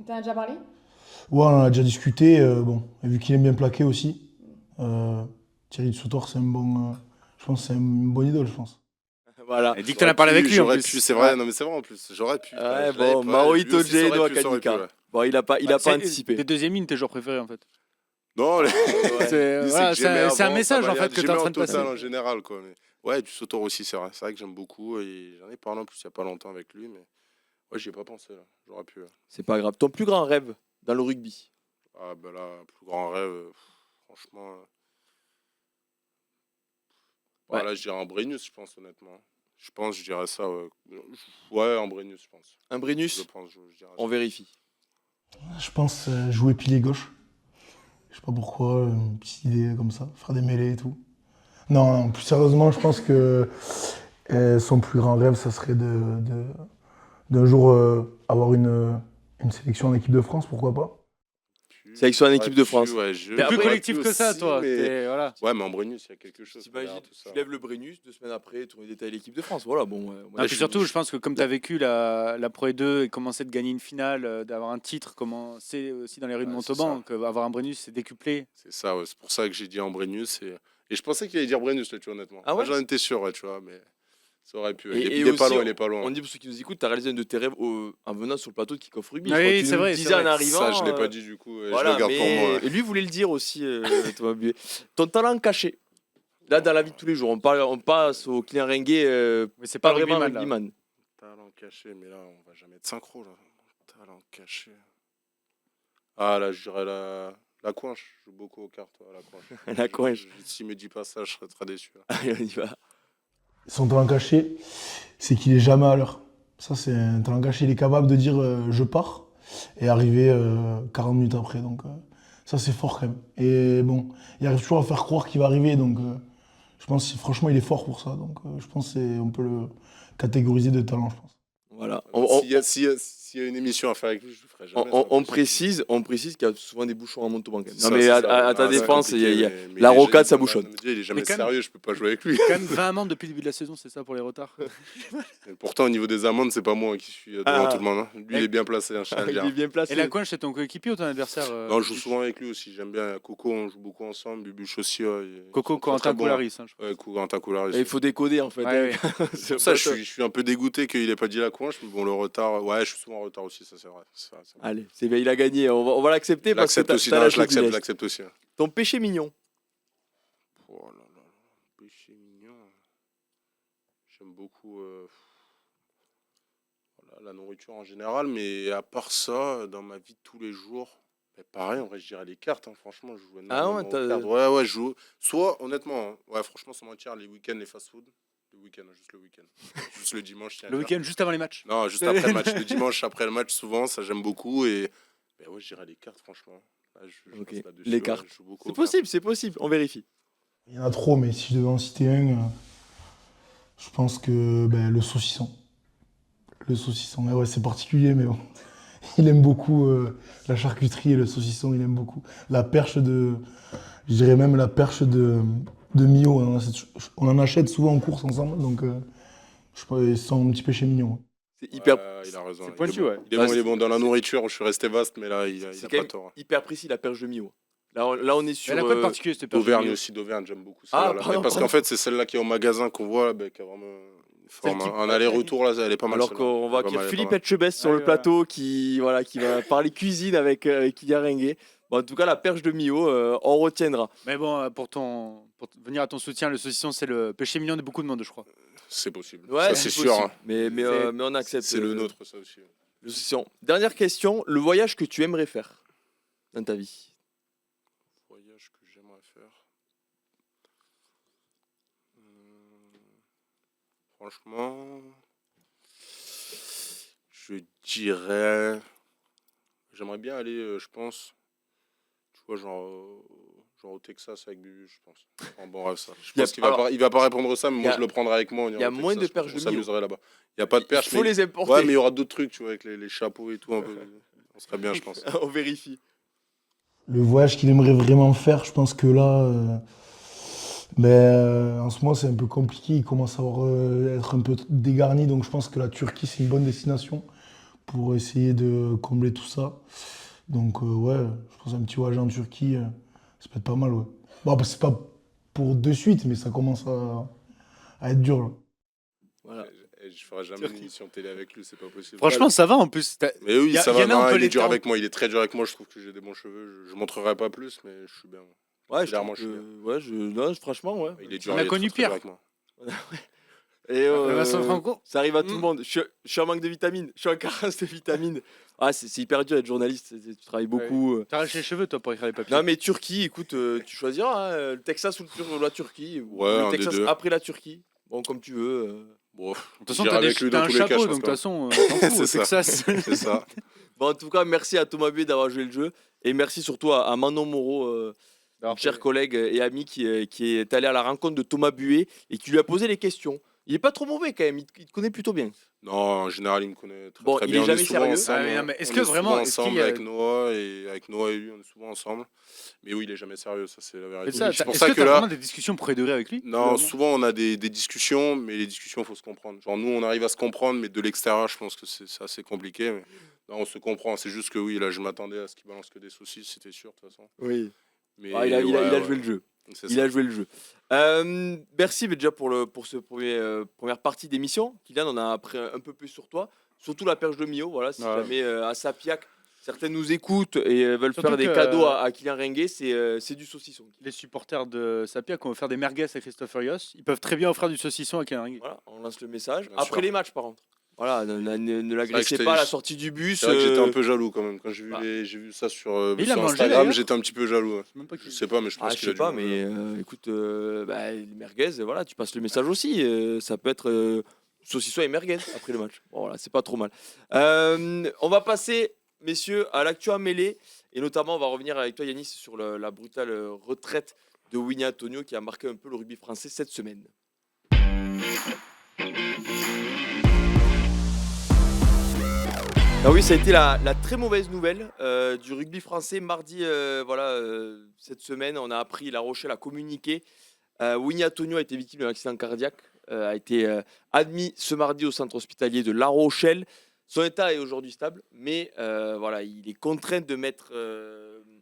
T'en as déjà parlé? Ouais, on en a déjà discuté. Bon, et vu qu'il aime bien plaquer aussi, Thierry Dussautor, c'est un bon. Je pense que c'est un bon idole, je pense. Voilà. Et dit que tu en as parlé avec lui en J'aurais plus. pu, c'est vrai. Ouais. Non, mais c'est vrai en plus. J'aurais pu. Ouais, Je l'avais bon, pas. Maro Lui aussi, Itoje, ça aurait Noah pu, ça aurait pu, Kanika. ouais. Bon, il a pas anticipé. Des deuxièmes lignes, tes joueurs préférés en fait. Non, C'est lui, voilà, que j'aimais c'est un avant, message en j'aimais fait que tu es en train de total passer. en général, quoi. Mais Ouais, du sauteur aussi, c'est vrai. C'est vrai que j'aime beaucoup. Et j'en ai parlé en plus il n'y a pas longtemps avec lui. Mais ouais, j'y ai pas pensé là. J'aurais pu. C'est pas grave. Ton plus grand rêve dans le rugby? Ah, bah là, plus grand rêve, franchement. Ouais. Là, je dirais un Brennus, je pense, honnêtement. Je dirais ça. Ouais, un Brennus, je pense. Un Je Brennus? pense, je dirais On ça. vérifie. Je pense jouer pilier gauche. Je sais pas pourquoi, une petite idée comme ça, faire des mêlées et tout. Non, non, plus sérieusement, je pense que son plus grand rêve, ça serait d'un jour avoir une sélection en équipe de France, pourquoi pas. Sélection en équipe de France. Ouais, T'es plus après, collectif que ça, aussi, toi. mais- Voilà. Ouais, mais en Brennus, il y a quelque chose. T'imagines, derrière tout ça. tu lèves le Brennus, 2 semaines après, tourner des tailles l'équipe de France. Voilà, bon. moi, Ah, je puis suis- surtout, je pense que comme tu as vécu la Pro E2 et commencé de gagner une finale, d'avoir un titre, comment c'est aussi dans les rues de Ouais, c'est Montauban, ça. qu'avoir un Brennus, c'est décuplé. C'est ça, ouais. C'est pour ça que j'ai dit en Brennus. Et je pensais qu'il allait dire Brennus, là, tu vois, honnêtement. Ah ouais Moi, j'en étais sûr, ouais, tu vois, mais ça aurait pu. Et- Il est, et il est pas aussi, loin, il est pas loin. On dit pour ceux qui nous écoutent, tu as réalisé un de tes rêves en venant sur le plateau de Kick-Off Rugby. Oui, Je crois que tu c'est nous vrai, le c'est disais vrai. en arrivant. Ça, je l'ai euh, pas dit du coup. Je voilà, le garde pour moi. et lui voulait le dire aussi, Thomas Buet. Ton talent caché. Là, dans la vie de tous les jours, on passe au client ringué, Mais c'est pas pas vraiment rugbyman, là. rugbyman. Talent caché, mais là, on va jamais être synchro, là. Talent caché. Ah, là, je dirais la coinche. Je joue beaucoup aux cartes, la coinche. La coinche. S'il me dit pas ça, je serais très déçu. Là. Allez, on y va. Son talent caché, c'est qu'il est jamais à l'heure. Ça, c'est un talent caché. Il est capable de dire je pars et arriver 40 minutes après. Donc, ça, c'est fort quand même. Et bon, il arrive toujours à faire croire qu'il va arriver. Donc, je pense que franchement, il est fort pour ça. Donc, je pense qu'on peut le catégoriser de talent, je pense. Voilà. S'il y a une émission à faire avec lui, je le ferai jamais. c'est impossible. On précise qu'il y a souvent des bouchons à Montauban quand même. C'est Non, ça, mais c'est à ça. ta Ah, c'est défense, il y a, compliqué, il y a- mais la il est rocade, ça jamais- bouchonne. Il est jamais Mais quand même- sérieux, je peux pas jouer avec lui. Quand même 20 amendes depuis le début de la saison, c'est ça pour les retards. Et pourtant, au niveau des amendes, c'est pas moi qui suis devant Ah. tout le monde. hein. Lui, il est bien placé, un chien à le Il dire. est bien placé. Et la coinche, c'est ton coéquipier ou ton adversaire Non, je joue souvent avec lui aussi. J'aime bien Coco, on joue beaucoup ensemble. Bubuche aussi. Coco Corentin Coularis. Hein, je crois. Ouais, Corentin Coularis. Et il faut décoder en fait. Ouais, hein. ouais. C'est Ça, pas je suis un peu dégoûté qu'il ait pas dit la coinche, mais bon, le retard. Ouais, je suis souvent en retard aussi, ça c'est vrai. C'est vrai. Allez, c'est bien, il a gagné. On va l'accepter Je parce que l'accepte aussi, t'as non, lâché je du l'accepte, je lest. l'accepte aussi. hein. Ton péché mignon. Oh là là, péché mignon. J'aime beaucoup la nourriture en général, mais à part ça, dans ma vie de tous les jours, pareil, en vrai, je dirais les cartes. hein. Franchement, je joue énormément ouais, aux cartes. Ouais, je joue. Soit, honnêtement, hein, ouais, franchement, sans mentir, les week-ends, les fast-food. Le week-end, juste le week-end. Juste le dimanche, tiens. Le week-end juste avant les matchs. Non, juste après le match. Le dimanche après le match, souvent, ça j'aime beaucoup. Et ouais, je dirais les cartes, franchement. Là, je Ok, passe là-dessus, les ouais, cartes. je joue beaucoup C'est aux cartes. possible, c'est possible. On vérifie. Il y en a trop, mais si je devais en citer un, je pense que le saucisson. Le saucisson, ouais, c'est particulier, mais bon. Il aime beaucoup la charcuterie et le saucisson, il aime beaucoup. La perche je dirais même la perche de Mio, on en achète souvent en course ensemble, donc je sais pas, c'est son petit péché mignon. C'est hyper, Il a raison. C'est il est pointu, bon. ouais. Il est Ouais, bon, il est bon. Dans la nourriture, je suis resté vaste, mais là, il c'est a quand pas même tort. hyper précis la perche de Mio. Là, on est sur. Elle a quoi de particulier, cette perche D'Auvergne de aussi, d'Auvergne, j'aime beaucoup Ah, celle-là. pardon, Parce pardon. qu'en fait, c'est celle-là qui est au magasin qu'on voit, là, qui a vraiment une forme, qui- un aller-retour, là, elle est pas mal. Alors celle-là. qu'on va Elle est pas accueillir mal, elle est Philippe pas mal. Etchebest sur Ouais, le voilà. plateau qui va parler cuisine avec Kylian Ringuet. Bon, en tout cas, la perche de Mio, on retiendra. Mais bon, pour venir à ton soutien, le saucisson, c'est le péché mignon de beaucoup de monde, je crois. C'est possible. Ouais, Ça, c'est sûr. possible. hein. Mais C'est- on accepte. C'est le nôtre, ça aussi. Le saucisson. Dernière question, le voyage que tu aimerais faire dans ta vie. Voyage que j'aimerais faire. Franchement, je dirais. J'aimerais bien aller, je pense. Tu vois, genre au Texas avec Bubu, je pense. Un bon rêve, ça. Je Y a- pense qu'il va pas répondre ça, mais y moi a- je le prendrai avec moi. On ira y a au moins Texas, de perches on de Mio. s'amuserait là-bas. Il n'y a pas de perches, Il faut mais... les importer. Ouais, mais il y aura d'autres trucs, tu vois, avec les chapeaux et tout. Un peu. On serait bien, je pense. On vérifie. Le voyage qu'il aimerait vraiment faire, je pense que là, en ce moment c'est un peu compliqué, il commence à être un peu dégarni, donc je pense que la Turquie c'est une bonne destination pour essayer de combler tout ça. Donc ouais, je pense un petit voyage en Turquie, ça peut être pas mal, ouais. Bon, c'est pas pour de suite, mais ça commence à être dur, là. Voilà. Je ferai jamais une émission télé avec lui, c'est pas possible. Franchement, ça va en plus. Mais oui, y a- ça y va, en a, on non, peut il les est dur tendre. avec moi, il est très dur avec moi, je trouve que j'ai des bons cheveux, je montrerai pas plus, mais je suis bien. Ouais, je Clairement, trouve je suis que- ouais, non, franchement, ouais. Il est dur, On a il est connu très, très dur Pierre. avec moi. Et Vincent Franco. ça arrive à tout le monde. Je suis en manque de vitamines. Je suis en carence de vitamines. Ah, c'est hyper dur d'être journaliste. Tu travailles beaucoup. T'arraches les cheveux, toi, pour écrire les papiers. Non, mais Turquie, écoute, tu choisiras hein, le Texas ou la Turquie. Ou Ouais, le un des Texas deux. après la Turquie. Bon, comme tu veux. Bon, De toute façon, j'irai avec lui t'as dans un tous les cas, chapeau, je donc de pense toute quand façon, t'en fous, au C'est Texas. C'est ça. Bon, en tout cas, merci à Thomas Buet d'avoir joué le jeu. Et merci surtout à Manon Moreau, Alors, cher collègue et ami qui est allé à la rencontre de Thomas Buet et qui lui a posé les questions. Il est pas trop mauvais quand même, il te connaît plutôt bien. Non, en général, il me connaît très, Bon, très il bien. est On jamais souvent sérieux. ensemble, Ah, mais non, mais est-ce on que souvent vraiment, est-ce ensemble qu'il y a- avec Noah et lui, on est souvent ensemble. Mais oui, il est jamais sérieux, ça c'est la Et vérité. ça, C'est pour est-ce ça que que t'as là, vraiment des discussions pour degrés avec lui? non, Vraiment souvent on a des discussions, mais les discussions, faut se comprendre. Genre nous, on arrive à se comprendre, mais de l'extérieur, je pense que c'est assez compliqué. Mais non, on se comprend. C'est juste que oui, là, je m'attendais à ce qu'il balance que des saucisses, c'était sûr de toute façon. Oui. Mais Ah, il a ouais, joué le jeu. c'est Il ça. a joué le jeu. Merci déjà pour ce première partie d'émission. Kylian, on a appris un peu plus sur toi. Surtout la perche de Mio. Voilà, si Ouais. jamais à Sapiac, certains nous écoutent et veulent Surtout faire des que- cadeaux à Kylian Ringuet, c'est du saucisson. Les supporters de Sapia qui ont offert des merguez à Christophe Furios, ils peuvent très bien offrir du saucisson à Kylian. Voilà, on lance le message. Bien Après sûr. les matchs, par contre. Voilà, ne l'agressez j'étais- pas à la sortie du bus. C'est vrai que j'étais un peu jaloux quand même. Quand j'ai vu, bah. j'ai vu ça sur, il a sur mangé, Instagram, d'ailleurs. j'étais un petit peu jaloux. Ouais. Même pas Je qu'il- sais pas, mais je pense Ah, je qu'il a sais pas, dû mais manger. écoute, les merguez, voilà, tu passes le message aussi. Ça peut être saucisson et merguez après le match. Bon, voilà, c'est pas trop mal. On va passer, messieurs, à l'actu en mêlée. Et notamment, on va revenir avec toi, Yanis, sur la brutale retraite de Winnie Antonio qui a marqué un peu le rugby français cette semaine. Ah oui, ça a été la très mauvaise nouvelle du rugby français. Mardi, cette semaine, on a appris, La Rochelle a communiqué. Winnie Antonio a été victime d'un accident cardiaque, a été admis ce mardi au centre hospitalier de La Rochelle. Son état est aujourd'hui stable, mais il est contraint de mettre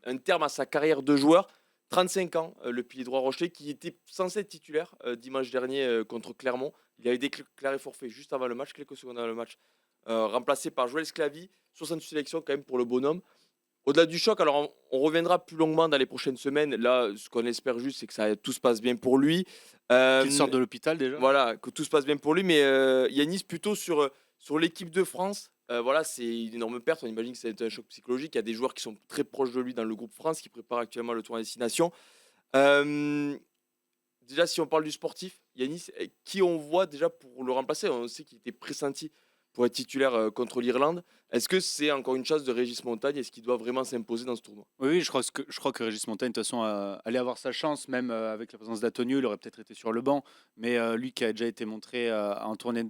un terme à sa carrière de joueur. 35 ans, le pilier droit rochelais, qui était censé être titulaire dimanche dernier contre Clermont. Il avait déclaré forfait juste avant le match, quelques secondes avant le match. Remplacé par Joël Sclavy, 68 sélections quand même pour le bonhomme. Au-delà du choc, alors on reviendra plus longuement dans les prochaines semaines. Là, ce qu'on espère juste, c'est que tout se passe bien pour lui. Qu'il sorte de l'hôpital déjà. Voilà, que tout se passe bien pour lui. Mais Yanis, plutôt sur l'équipe de France, c'est une énorme perte. On imagine que c'est un choc psychologique. Il y a des joueurs qui sont très proches de lui dans le groupe France, qui prépare actuellement le tournoi Destination. Déjà, si on parle du sportif, Yanis, qui on voit déjà pour le remplacer? On sait qu'il était pressenti pour être titulaire contre l'Irlande. Est-ce que c'est encore une chance de Régis Montagne? Est-ce qu'il doit vraiment s'imposer dans ce tournoi? Oui, je crois que Régis Montagne, de toute façon, allait avoir sa chance, même avec la présence d'Antonio, il aurait peut-être été sur le banc. Mais lui qui a déjà été montré en tournée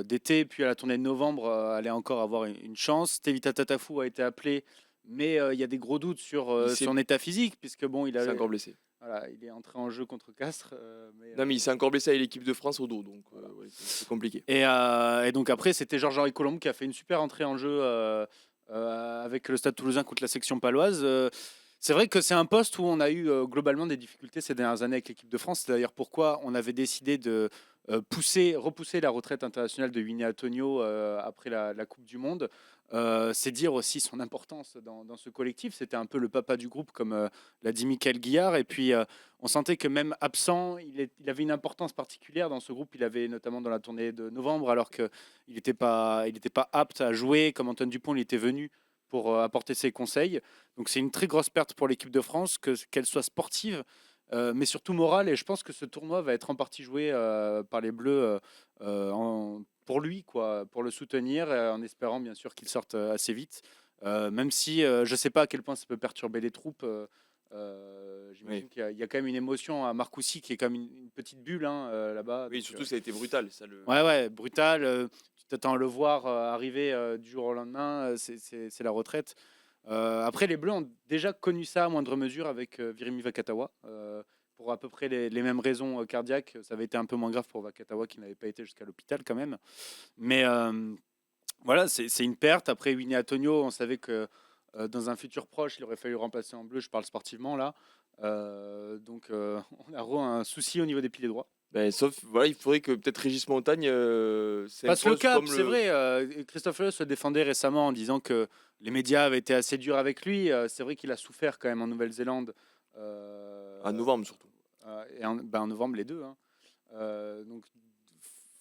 d'été, puis à la tournée de novembre, allait encore avoir une chance. Tevita Tatafou a été appelé, mais il y a des gros doutes sur Il s'est- son état physique, puisque bon, Il s'est encore blessé. voilà, il est entré en jeu contre Castres. Non, mais il s'est encore blessé avec l'équipe de France au dos, donc ouais, c'est compliqué. Et donc après, c'était Georges-Henri Colombe qui a fait une super entrée en jeu avec le Stade Toulousain contre la section paloise. C'est vrai que c'est un poste où on a eu globalement des difficultés ces dernières années avec l'équipe de France. C'est d'ailleurs pourquoi on avait décidé de repousser la retraite internationale de Winnie Antonio après la Coupe du Monde. C'est dire aussi son importance dans ce collectif. C'était un peu le papa du groupe, comme l'a dit Michael Guillard. Et puis, on sentait que même absent, il avait une importance particulière dans ce groupe. Il avait notamment dans la tournée de novembre, alors qu'il n'était pas apte à jouer. Comme Antoine Dupont, il était venu pour apporter ses conseils. Donc, c'est une très grosse perte pour l'équipe de France, qu'elle soit sportive, mais surtout morale. Et je pense que ce tournoi va être en partie joué par les Bleus pour lui, pour le soutenir, en espérant bien sûr qu'il sorte assez vite. Même si je ne sais pas à quel point ça peut perturber les troupes. J'imagine qu'il y a quand même une émotion à Marcoussis qui est comme une petite bulle là-bas. Oui, Donc, surtout, ça a été brutal. ouais, brutal. Tu t'attends à le voir arriver du jour au lendemain. C'est la retraite. Après, les Bleus ont déjà connu ça à moindre mesure avec Virimi Vakatawa. Pour à peu près les mêmes raisons cardiaques. Ça avait été un peu moins grave pour Vakatawa qui n'avait pas été jusqu'à l'hôpital quand même. Mais voilà, c'est une perte. Après, Winnie Antonio, on savait que dans un futur proche, il aurait fallu le remplacer en bleu. Je parle sportivement là. Donc, on a un souci au niveau des piliers droits. Sauf, il faudrait que peut-être Régis Montagne passe le s'impose cap, comme c'est vrai. Christophe Furios se défendait récemment en disant que les médias avaient été assez durs avec lui. C'est vrai qu'il a souffert quand même en Nouvelle-Zélande. En novembre surtout. Et en novembre, les deux. Donc,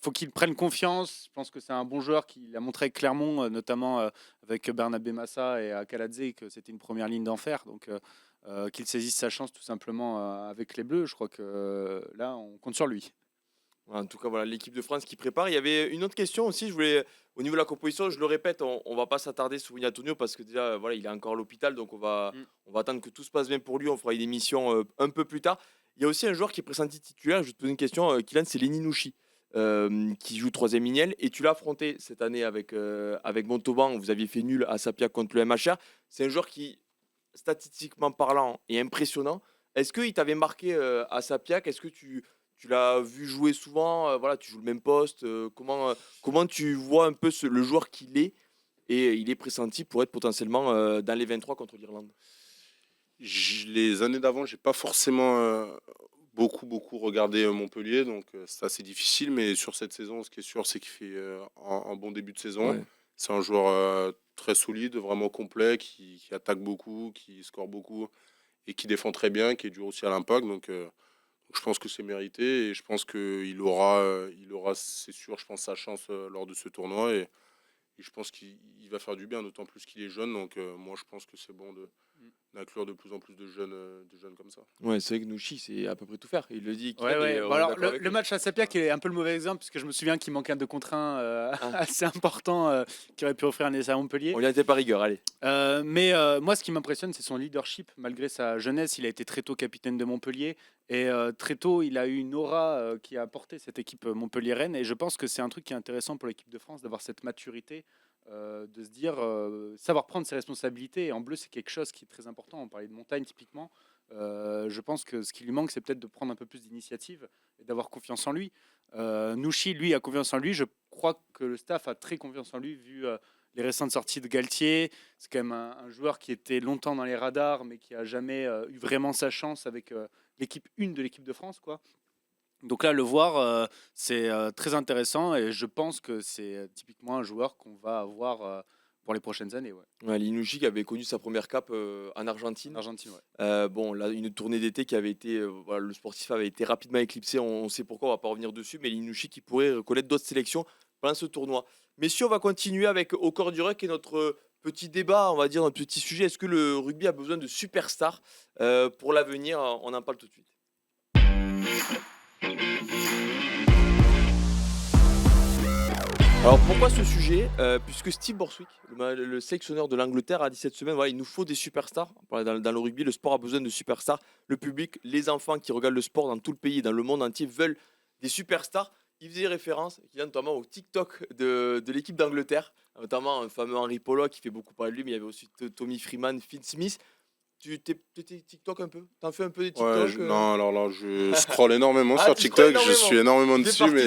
faut qu'il prenne confiance. Je pense que c'est un bon joueur qui l'a montré avec Clermont, notamment avec Bernabé Massa et Akaladze, que c'était une première ligne d'enfer. Donc, qu'il saisisse sa chance tout simplement avec les Bleus. Je crois que là, on compte sur lui. En tout cas, voilà l'équipe de France qui prépare. Il y avait une autre question aussi. Je voulais, au niveau de la composition, je le répète, on va pas s'attarder sur William Antonio parce que déjà, voilà, il est encore à l'hôpital, donc on va attendre que tout se passe bien pour lui. On fera une émission un peu plus tard. Il y a aussi un joueur qui est pressenti titulaire. Je vais te poser une question, Kylian, c'est Lenny Nouchi, qui joue troisième lignel. Et tu l'as affronté cette année avec Montauban. Vous aviez fait nul à Sapia contre le MHR. C'est un joueur qui, statistiquement parlant, est impressionnant. Est-ce qu'il t'avait marqué à Sapiac? Est-ce que tu l'as vu jouer souvent, voilà, tu joues le même poste. Comment tu vois un peu le joueur qu'il est et il est pressenti pour être potentiellement dans les 23 contre l'Irlande? Les années d'avant, j'ai pas forcément beaucoup regardé Montpellier, donc c'est assez difficile. Mais sur cette saison, ce qui est sûr, c'est qu'il fait un bon début de saison. Ouais. C'est un joueur très solide, vraiment complet, qui attaque beaucoup, qui score beaucoup et qui défend très bien, qui est dur aussi à l'impact. Donc, je pense que c'est mérité et je pense qu'il aura, c'est sûr, je pense, sa chance lors de ce tournoi. Et je pense qu'il va faire du bien, d'autant plus qu'il est jeune. Donc, moi, je pense que c'est bon d'inclure de plus en plus de jeunes comme ça. Ouais, c'est vrai que Nouchi, c'est à peu près tout faire. Il le dit. Ouais, ouais. on Bon, est alors, d'accord avec le lui. match à Sapiac est un peu le mauvais exemple, puisque je me souviens qu'il manquait un 2 contre 1 assez important qui aurait pu offrir un essai à Montpellier. On y était par rigueur, allez. Mais moi, ce qui m'impressionne, c'est son leadership. Malgré sa jeunesse, il a été très tôt capitaine de Montpellier. Et très tôt, il a eu une aura qui a porté cette équipe montpelliéraine. Et je pense que c'est un truc qui est intéressant pour l'équipe de France, d'avoir cette maturité, de se dire, savoir prendre ses responsabilités. Et en bleu, c'est quelque chose qui est très important. On parlait de Montagne, typiquement. Je pense que ce qui lui manque, c'est peut-être de prendre un peu plus d'initiative et d'avoir confiance en lui. Nouchi, lui, a confiance en lui. Je crois que le staff a très confiance en lui, vu les récentes sorties de Galtier. C'est quand même un joueur qui était longtemps dans les radars, mais qui a jamais eu vraiment sa chance avec l'équipe 1 de l'équipe de France, quoi. Donc là, le voir, c'est très intéressant et je pense que c'est typiquement un joueur qu'on va avoir pour les prochaines années. Ouais. Ouais, Linouchi qui avait connu sa première cape en Argentine. Argentine, ouais. Bon, là, une tournée d'été qui avait été, voilà, le sportif avait été rapidement éclipsé. On sait pourquoi, on va pas revenir dessus, mais Linouchi qui pourrait reconnaître d'autres sélections pendant ce tournoi. Messieurs, on va continuer avec Au corps du ruck et notre petit débat, on va dire, notre petit sujet. Est-ce que le rugby a besoin de superstars pour l'avenir? On en parle tout de suite. Alors pourquoi ce sujet? Puisque Steve Borswick, le sélectionneur de l'Angleterre, a dit cette semaine, voilà, il nous faut des superstars. Dans le rugby, le sport a besoin de superstars. Le public, les enfants qui regardent le sport dans tout le pays et dans le monde entier veulent des superstars. Il faisait référence, notamment au TikTok de l'équipe d'Angleterre, notamment un fameux Henry Pollock qui fait beaucoup parler de lui, mais il y avait aussi Tommy Freeman, Finn Smith. Tu t'es TikTok un peu? T'en fais un peu des TikTok? Ouais, non, alors là, je scrolle énormément Ah, sur tu TikTok, scrolles je suis énormément dessus, mais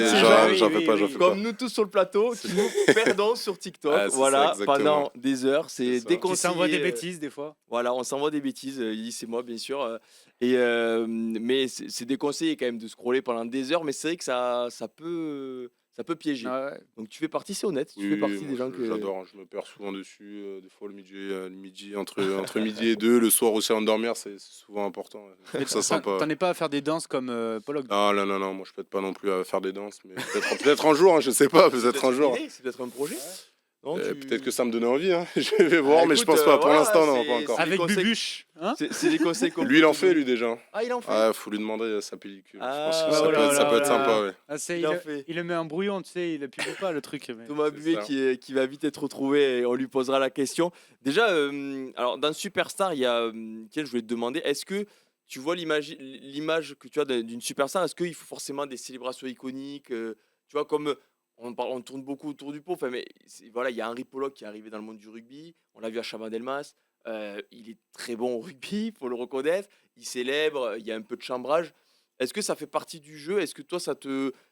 j'en fais pas. Comme nous tous sur le plateau, qui nous perdons sur TikTok, Ah, c'est voilà, ça, pendant des heures. C'est C'est ça. déconseillé. Qui s'envoie des bêtises des fois. Voilà, on s'envoie des bêtises. Il dit c'est moi, bien sûr. Mais c'est déconseillé quand même de scroller pendant des heures, mais c'est vrai que ça peut piéger. Ah ouais. Donc tu fais partie, c'est honnête, tu Oui, fais partie moi, des gens que. j'adore, je me perds souvent dessus, des fois le midi entre midi et 2, le soir aussi à endormir, c'est souvent important. Mais Ça sympa. t'en es pas à faire des danses comme Pollock. Non, moi je peux pas non plus à faire des danses, mais peut-être un jour, hein, je sais pas, peut-être un une jour. idée, c'est peut-être un projet. Non, Peut-être que ça me donne envie, hein. Je vais voir, mais je écoute, pense pas. Pour voilà, l'instant, non, c'est- pas encore. c'est- Avec conseils- Bubuche. Hein C'est des conseils qu'on Lui, il peut en te fait, donner. lui déjà. Ah, il en fait. Ah, faut lui demander sa pellicule. Ah, je pense que oh là ça peut là être sympa, ouais. Ah, Il en fait. il le met en brouillon, tu sais, il ne publie pas le truc. Mais... Thomas C'est Buet ça. qui va vite être retrouvé et on lui posera la question. Déjà, alors dans Superstar, il y a je voulais te demander, est-ce que tu vois l'image que tu as d'une superstar? Est-ce qu'il faut forcément des célébrations iconiques? Tu vois, comme on tourne beaucoup autour du pot. Enfin, mais voilà, il y a Henry Pollock qui est arrivé dans le monde du rugby. On l'a vu à Chabandelmas. Il est très bon au rugby, il faut le reconnaître. Il célèbre, il y a un peu de chambrage. Est-ce que ça fait partie du jeu? Est-ce que toi,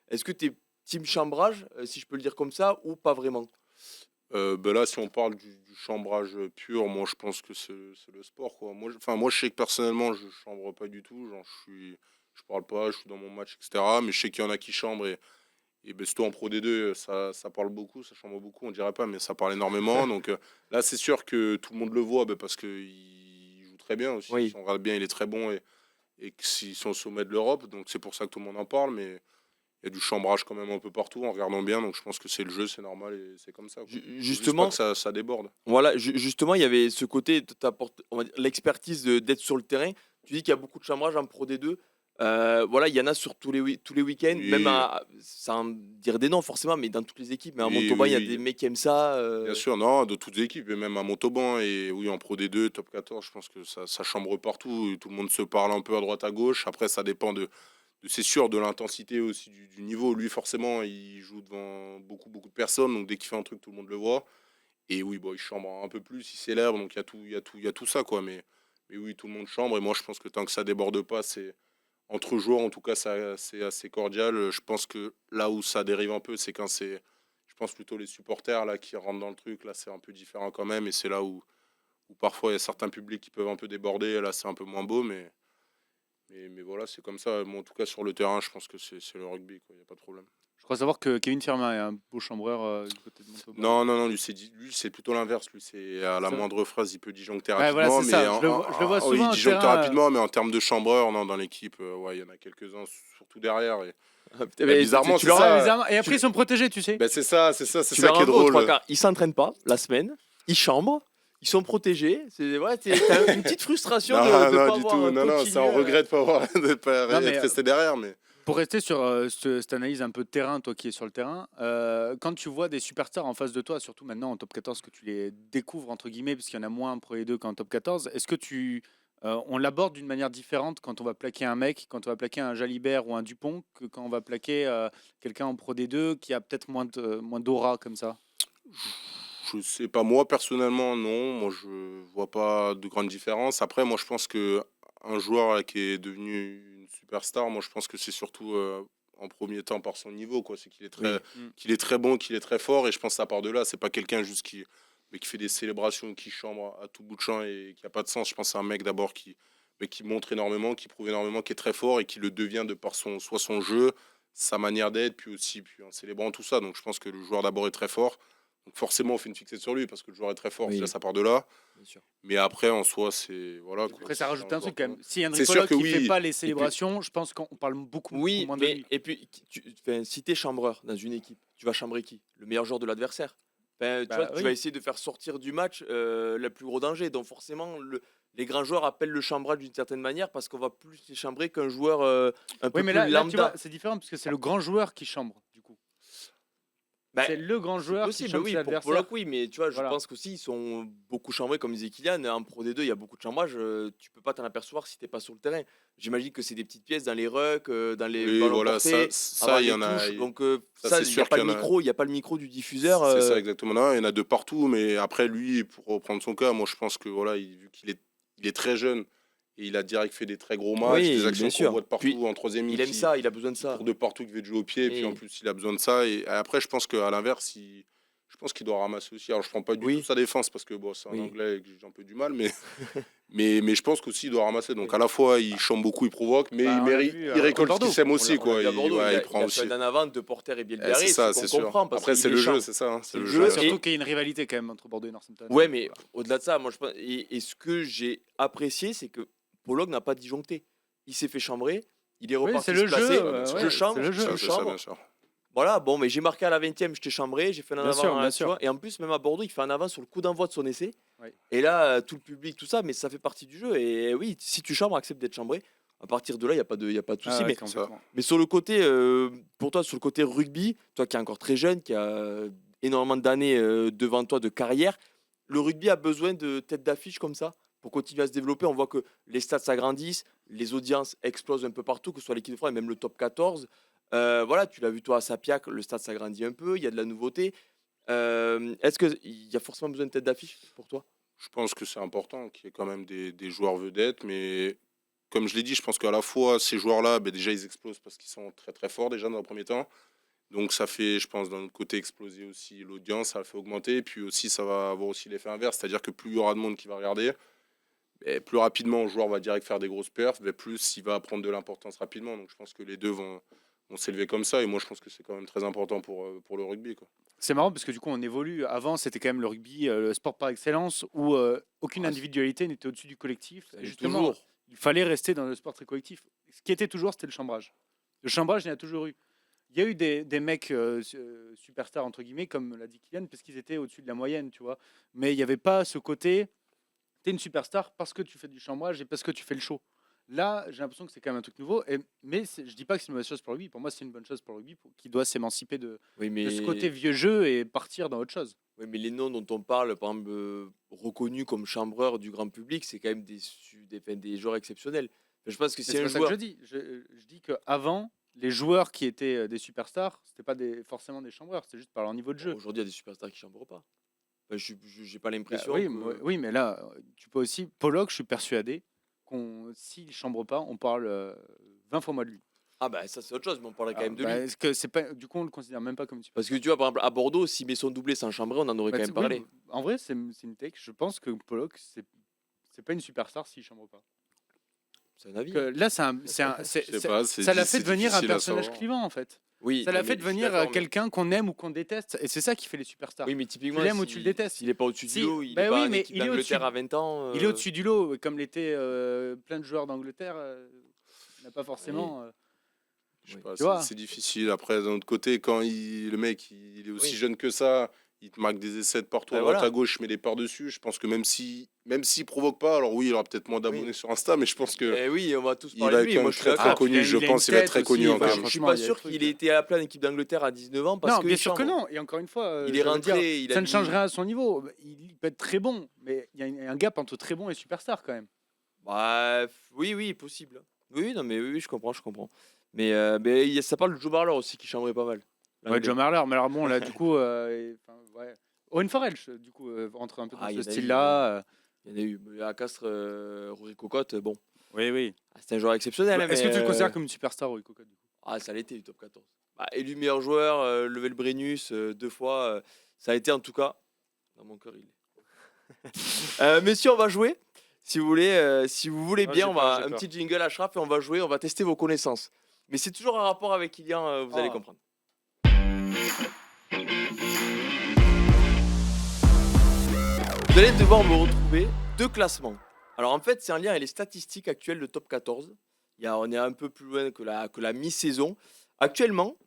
est-ce que tu es team chambrage, si je peux le dire comme ça, ou pas vraiment? Là, si on parle du chambrage pur, moi je pense que c'est le sport, quoi. Moi, je sais que personnellement, je chambre pas du tout. Genre, je parle pas, je suis dans mon match, etc. Mais je sais qu'il y en a qui chambrent et surtout en Pro D2, ça parle beaucoup, ça chambre beaucoup, on dirait pas, mais ça parle énormément. Donc là, c'est sûr que tout le monde le voit parce qu'il joue très bien aussi. Oui. Si on regarde bien, il est très bon et que s'ils sont au sommet de l'Europe. Donc c'est pour ça que tout le monde en parle. Mais il y a du chambrage quand même un peu partout en regardant bien. Donc je pense que c'est le jeu, c'est normal et c'est comme ça, quoi. Faut juste Justement, pas que ça déborde. voilà, justement, il y avait ce côté, on va dire, l'expertise d'être sur le terrain. Tu dis qu'il y a beaucoup de chambrage en Pro D2. Voilà, il y en a sur tous les week-ends, Oui. même sans dire des noms forcément, mais dans toutes les équipes. Mais à Oui, Montauban, il y a oui. des mecs qui aiment ça. Bien sûr, non, de toutes les équipes, et même à Montauban, et oui, en Pro D2, Top 14, je pense que ça chambre partout, et tout le monde se parle un peu à droite à gauche. Après, ça dépend c'est sûr, de l'intensité aussi du niveau. Lui, forcément, il joue devant beaucoup de personnes, donc dès qu'il fait un truc, tout le monde le voit. Et oui, bon, il chambre un peu plus, il célèbre, donc il y a tout ça, quoi. Mais oui, tout le monde chambre, et moi, je pense que tant que ça déborde pas, c'est entre joueurs, en tout cas, c'est assez cordial. Je pense que là où ça dérive un peu, c'est quand c'est, je pense plutôt les supporters là qui rentrent dans le truc. Là, c'est un peu différent quand même, et c'est là où parfois il y a certains publics qui peuvent un peu déborder. Là, c'est un peu moins beau, mais voilà, c'est comme ça. Moi, en tout cas, sur le terrain, je pense que c'est le rugby, quoi. Il n'y a pas de problème. Je crois savoir que Kevin Firmin est un beau chambreur du côté de Montauban. Non, lui, c'est plutôt l'inverse. Lui, c'est à la Ça- moindre phrase, il peut disjoncter Ouais, voilà, rapidement. c'est ça. mais Je le vois oui, souvent il au disjoncte terrain, rapidement, mais en termes de chambreur, non, dans l'équipe, ouais, il y en a quelques-uns, surtout derrière. Et, Mais bizarrement, tu c'est leur ça. Ouais, bizarrement. Et après, ils sont protégés, tu sais. Ben, c'est ça tu qui leur est envoies aux drôle. trois quarts. Ils s'entraînent pas la semaine, ils chambrent, ils sont protégés. T'as une petite frustration Non, de non, pas du avoir tout. un Non, continu, c'est un regret de pas avoir de pas Non, mais, être resté derrière, mais Pour rester sur cette analyse un peu de terrain, toi qui es sur le terrain, quand tu vois des superstars en face de toi, surtout maintenant en top 14, que tu les découvres, entre guillemets, parce qu'il y en a moins en Pro et 2 qu'en top 14, est-ce que on l'aborde d'une manière différente quand on va plaquer un mec, quand on va plaquer un Jalibert ou un Dupont, que quand on va plaquer quelqu'un en Pro D2 qui a peut-être moins d'aura comme ça? je sais pas. Moi, personnellement, non. Moi, je vois pas de grande différence. Après, moi, je pense que un joueur là, qui est devenu une superstar, moi, je pense que c'est surtout en premier temps par son niveau, quoi. C'est qu'il est très bon, qu'il est très fort, et je pense que ça part de là. C'est pas quelqu'un juste mais qui fait des célébrations, qui chambre à tout bout de champ et qui a pas de sens. Je pense que c'est un mec d'abord mais qui montre énormément, qui prouve énormément, qui est très fort et qui le devient de par soit son jeu, sa manière d'être, puis en célébrant tout ça. Donc je pense que le joueur d'abord est très fort. Donc forcément, on fait une fixette sur lui parce que le joueur est très fort. Oui. Déjà, ça part de là. bien sûr. Mais après, en soi, c'est voilà, quoi. Après, ça rajoute C'est un truc quand même. joueur, Si Henry C'est sûr Pollock que qui oui. fait pas les célébrations, je pense qu'on parle beaucoup Oui, moins de mais lui. et puis si t'es chambreur dans une équipe, tu vas chambrer qui? Le meilleur joueur de l'adversaire. Tu Bah, vois, tu oui. vas essayer de faire sortir du match le plus gros danger. Donc forcément, les grands joueurs appellent le chambrage d'une certaine manière parce qu'on va plus les chambrer qu'un joueur un peu Oui, mais plus là, tu lambda. vois, c'est différent parce que c'est le grand joueur qui chambre, du coup. Bah, C'est le grand c'est joueur qui possible, chambre oui, ses pour adversaires. Pollock, oui, mais tu vois, je Voilà. pense qu'aussi ils sont beaucoup chambrés, comme disait Kylian. En Pro D2, il y a beaucoup de chambrage. Tu peux pas t'en apercevoir si t'es pas sur le terrain. J'imagine que c'est des petites pièces dans les rucks, dans les Oui, ballons voilà, portés, ça, avant il y les en a. touches. Donc ça, ça, c'est il n'y a sûr pas qu'il le y en a. micro, il y a pas le micro du diffuseur. C'est ça, exactement. Non, il y en a de partout, mais après, lui, pour reprendre son cas, moi, je pense que voilà, vu qu'il est très jeune et il a direct fait des très gros matchs, Oui, des bien actions qu'on sûr. voit de partout Puis, en troisième il ligne, aime ça, il a besoin de qui ça. court de partout, qui veut jouer au pied, et puis en Et plus, il a besoin de ça. Et après, je pense qu'à l'inverse, je pense qu'il doit ramasser aussi. Alors, je prends pas du Oui. tout sa défense parce que bon, c'est un Oui. anglais et que j'ai un peu du mal, mais je pense qu'aussi il doit ramasser. Donc, à la fois, il chambre beaucoup, il provoque, mais Bah, on l'a vu, il à récolte ce Bordeaux. qu'il sème on aussi, l'a quoi. vu à Bordeaux, Ouais, il il a prend fait aussi. un avant de Porter et Bielbiarré, C'est ça, ce c'est qu'on sûr. comprend. Parce Après, qu'il c'est le est jeu, champ- c'est ça. c'est C'est le le jeu. jeu. Surtout Et- qu'il y a une rivalité quand même entre Bordeaux et Northampton. Ouais, mais Voilà. au-delà de ça, moi je pense, et ce que j'ai apprécié, c'est que Pollock n'a pas disjoncté. Il s'est fait chambrer, il est Oui, reparti c'est se le placer. jeu. bien sûr. Je chambre, c'est le jeu. Ça, je c'est ça, chambre. bien sûr. Voilà, bon, mais j'ai marqué à la 20e, je t'ai chambré, j'ai fait un Bien avant, sûr, bien tu sûr. vois. Et en plus, même à Bordeaux, il fait un avant sur le coup d'envoi de son essai. Oui. Et là, tout le public, tout ça, mais ça fait partie du jeu. Et oui, si tu chambres, accepte d'être chambré. À partir de là, il n'y a pas de souci. Ah ouais, mais, complètement. mais sur le côté, pour toi, sur le côté rugby, toi qui es encore très jeune, qui a énormément d'années devant toi de carrière, le rugby a besoin de têtes d'affiche comme ça pour continuer à se développer. On voit que les stats s'agrandissent, les audiences explosent un peu partout, que ce soit l'équipe de France et même le top 14. Voilà, tu l'as vu toi à Sapiac, le stade s'agrandit un peu, il y a de la nouveauté. Est-ce qu'il y a forcément besoin de tête d'affiche pour toi? Je pense que c'est important qu'il y ait quand même des joueurs vedettes, mais comme je l'ai dit, je pense qu'à la fois, ces joueurs-là, ben déjà, ils explosent parce qu'ils sont très très forts déjà dans le premier temps. Donc ça fait, je pense, d'un autre côté, exploser aussi l'audience, ça le fait augmenter. Et puis aussi, ça va avoir aussi l'effet inverse, c'est-à-dire que plus il y aura de monde qui va regarder, et plus rapidement le joueur va direct faire des grosses perfs, mais plus il va prendre de l'importance rapidement. Donc je pense que les deux vont s'élever comme ça. Et moi, je pense que c'est quand même très important pour le rugby, quoi. C'est marrant parce que du coup, on évolue. Avant, c'était quand même le rugby, le sport par excellence, où aucune Ah, individualité n'était au-dessus du collectif. Ça Et l'est justement, toujours. il fallait rester dans le sport très collectif. Ce qui était toujours, c'était le chambrage. Le chambrage, il y en a toujours eu. Il y a eu des mecs superstars, entre guillemets, comme l'a dit Kylian, parce qu'ils étaient au-dessus de la moyenne, tu vois. Mais il n'y avait pas ce côté, tu es une superstar parce que tu fais du chambrage et parce que tu fais le show. Là, j'ai l'impression que c'est quand même un truc nouveau. Mais je dis pas que c'est une mauvaise chose pour le rugby. Pour moi, c'est une bonne chose pour le rugby qui doit s'émanciper de ce côté vieux jeu et partir dans autre chose. Oui, mais les noms dont on parle, par exemple, reconnus comme chambreurs du grand public, c'est quand même des joueurs exceptionnels. Enfin, je pense que C'est si un pas ça que joueur. je dis. Je dis qu'avant, les joueurs qui étaient des superstars, c'était pas forcément des chambreurs, c'était juste par leur niveau de jeu. Aujourd'hui, il y a des superstars qui chambrent pas. Enfin, je n'ai pas l'impression. Oui, que- oui, mais là, tu peux aussi. Pollock, je suis persuadé s'il ne chambre pas, on parle 20 fois moins de lui. Ah, bah ça, c'est autre chose, mais on parlerait quand même de lui. Est-ce que c'est pas, du coup, on le considère même pas comme une Parce superstar. que tu vois, par exemple, à Bordeaux, s'il met son doublé sans chambrer, on en aurait Bah, quand même parlé. oui, en vrai, c'est une take. Je pense que Pollock, c'est pas une superstar s'il chambre pas. C'est un avis. Que là, ça l'a fait devenir un personnage clivant en fait. Oui, Ça l'a non, fait mais je suis devenir d'accord, mais- quelqu'un qu'on aime ou qu'on déteste. Et c'est ça qui fait les superstars. Oui, mais typiquement, Tu l'aimes ou tu le détestes. S'il n'est pas au-dessus Si, du lot, il bah est oui, pas en mais équipe il est d'Angleterre au-dessus- à 20 ans. Il est au-dessus du lot, comme l'étaient plein de joueurs d'Angleterre. Il n'a pas forcément. Je sais Oui. pas, Tu vois. c'est difficile. Après, d'un autre côté, quand le mec il est aussi Oui. jeune que ça, il te marque des essais de partout à Bah, droite, voilà. à gauche, mais les par-dessus. Je pense que même s'il provoque pas, alors oui, il aura peut-être moins d'abonnés Oui. sur Insta, mais je pense que Eh oui, on va tous il parler va de lui. être quand Moi, même je suis très d'accord. très Ah, puis connu. il a Je une pense qu'il va être tête très connu aussi, encore. enfin, Je suis franchement, pas il y a sûr des trucs, qu'il ait été à plein équipe d'Angleterre à 19 ans parce Non, que bien il sûr que chambre. non. Et encore une fois, Il je est veux dire, rentré, il a ça ne mis- changerait à son niveau. Il peut être très bon, mais il y a un gap entre très bon et superstar quand même. Bref, oui, possible. Oui, non, mais oui, je comprends. Mais ça parle de Joe Barler aussi qui chambrait pas mal. Ouais, L'anglais. Joe Marler, mais alors bon, là, du coup, ouais. Owen Farrell, du coup, entre un peu dans Ah, il y ce en a eu, style-là. Il y en a eu. À Castres, Rory Cocotte, bon. Oui. C'est un joueur exceptionnel. hein, Est-ce que mais, tu le considères comme une superstar, Roy Cocotte, du coup? Ah, ça l'était, du top 14. Élu meilleur joueur, Level Brennus, 2 fois. Ça a été en tout cas. Dans mon cœur, il est. Messieurs, on va jouer. Si vous voulez Ah, bien, j'ai on peur, va j'ai un peur. petit jingle à Shrap et on va jouer, on va tester vos connaissances. Mais c'est toujours un rapport avec Kylian, vous allez Ah. comprendre. Vous allez devoir me retrouver 2 classements. Alors en fait, c'est en lien avec les statistiques actuelles de top 14. On est un peu plus loin que la mi-saison. Actuellement,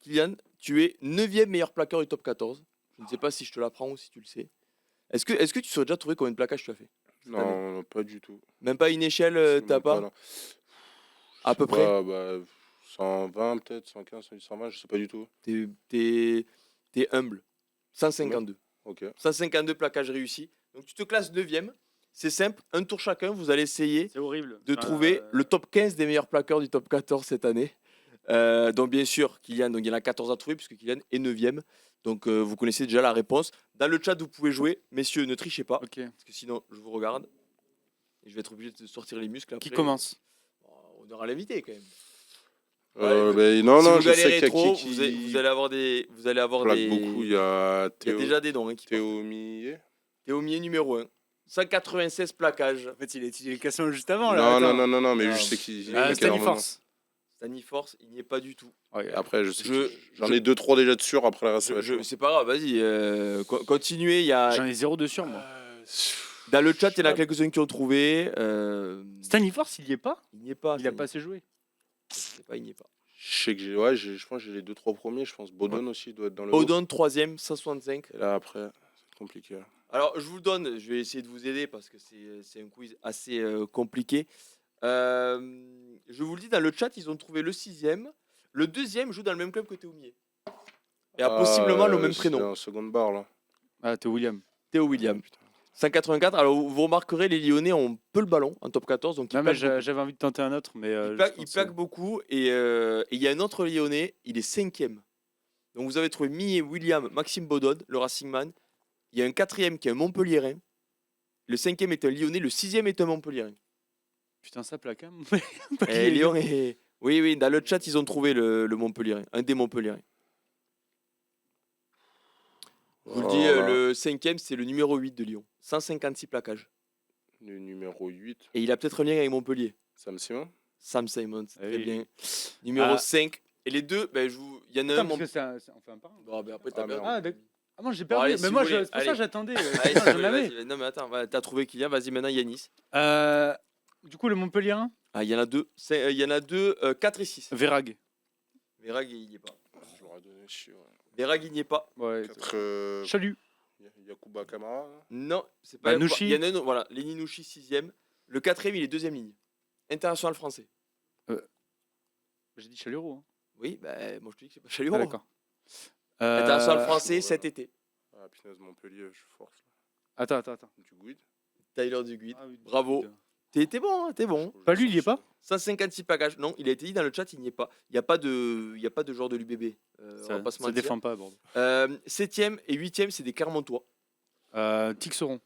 Kylian, tu es 9e meilleur plaqueur du top 14. Je ne sais pas si je te l'apprends ou si tu le sais. Est-ce que tu saurais déjà trouver combien de plaquages tu as fait? Non, pas du tout. Même pas une échelle, C'est t'as même pas? là. À Je peu sais près? pas, bah, 120 peut-être, 115, 120, je sais pas du tout. T'es humble. 152. Ok. 152 plaquages réussis. Donc tu te classes 9e. C'est simple, un tour chacun. Vous allez essayer C'est horrible. de trouver le top 15 des meilleurs plaqueurs du top 14 cette année. Donc bien sûr, Kylian, donc il y en a 14 à trouver puisque Kylian est 9e. Donc vous connaissez déjà la réponse. Dans le chat, vous pouvez jouer. Messieurs, ne trichez pas. Ok. Parce que sinon, je vous regarde. Et je vais être obligé de sortir les muscles après. Qui commence? On aura l'invité quand même. Non, Si non, vous je sais galérez qu'il y a trop, qui vous allez avoir des... plaque beaucoup. Il y a Il y a déjà des noms qui partent. Théo Millet. Théo Millet numéro 1. 196 plaquages. En fait, il a étudié le classement juste avant. Là. Non, Attends. non, mais Ah, je sais qu'il Ah, qu'il y a Stanley énormément. Force. Stanley Force, il n'y est pas du tout. Après, je sais Je- que j'en ai 2-3 déjà de sûr. Après, le reste, ça va être chaud. C'est pas grave, vas-y. Continuez. Il y a... J'en ai 0 sûr, moi. Dans le chat, il y en a Ouais. quelques-uns qui ont trouvé. Stanley Force, il y est pas? Il n'y est pas. Il a pas assez joué. Il n'y est pas. Je sais que je pense que j'ai les 2-3 premiers. Je pense Bodon aussi doit être dans le Odon, 3e, 165. Et là, après, c'est compliqué. Alors, je vous le donne, je vais essayer de vous aider parce que c'est un quiz assez compliqué. Je vous le dis, dans le chat, ils ont trouvé le 6e. Le 2e joue dans le même club que Théo Millet. Et a possiblement le même C'est prénom. un second bar, là. Ah, t'es William. Théo William. 184. Alors, vous remarquerez, les Lyonnais ont peu le ballon en top 14. Donc, ils Non, mais plaquent beaucoup. j'avais envie de tenter un autre, mais. Il plaque beaucoup. Et il y a un autre Lyonnais, il est 5e. Donc, vous avez trouvé Millet, William, Maxime Bodon, le Racing Man. Il y a un 4e qui est un Montpellierin. Le 5e est un Lyonnais. Le 6e est un Montpellierin. Putain, ça plaque. Hein. Et Lyon est... Oui, dans le chat, ils ont trouvé le Montpellierin, un des Montpellierins. Je vous le dis, Voilà. le 5e, c'est le numéro 8 de Lyon. 156 plaquages. Le numéro 8, Et il a peut-être un lien avec Montpellier. Sam Simon. Sam Simon, c'est Ah très oui. bien. Numéro Ah. 5. Et les deux, il y en a un... Attends, parce que on fait un par un. Bon, après, t'as Ah, perdu. Ah, d'accord. Ah, moi j'ai Bon, perdu. allez, Mais si moi, vous voulez, c'est pour ça allez. que j'attendais. Allez, Putain, si vous j'en voulez, avais. vas-y. Non, mais attends, t'as trouvé Kylian, vas-y maintenant Yanis. Du coup, le Montpellierin, Ah, il y en a deux. Il y en a deux, 4 et 6. Verag. Verag, il y est pas. donné, ouais. Verag, il n'y est pas. Ouais. 4, Chalut. Yakuba Kamara. Non, c'est pas. Nouchi. Il y en a un autre, voilà. Lenny Nouchi, 6ème. Le 4ème, il est 2ème ligne. International français. J'ai dit Chalureau. Hein. Oui, bah, moi je te dis que c'est pas Chalureau. Ah, d'accord. International français ouais. cet été. Ah, punaise, Montpellier, je force. Attends. Du Guide. Tyler Duguid. Ah oui, Bravo. T'es bon, hein, t'es bon. Pas lui, il y est pas 156 plaquages. Non, il a été dit dans le chat, il n'y est pas. Il n'y a pas de joueur de l'UBB. On va pas se Ça mentir. défend pas, Bordeaux. 7ème et 8ème, c'est des Clermontois. Tixeron.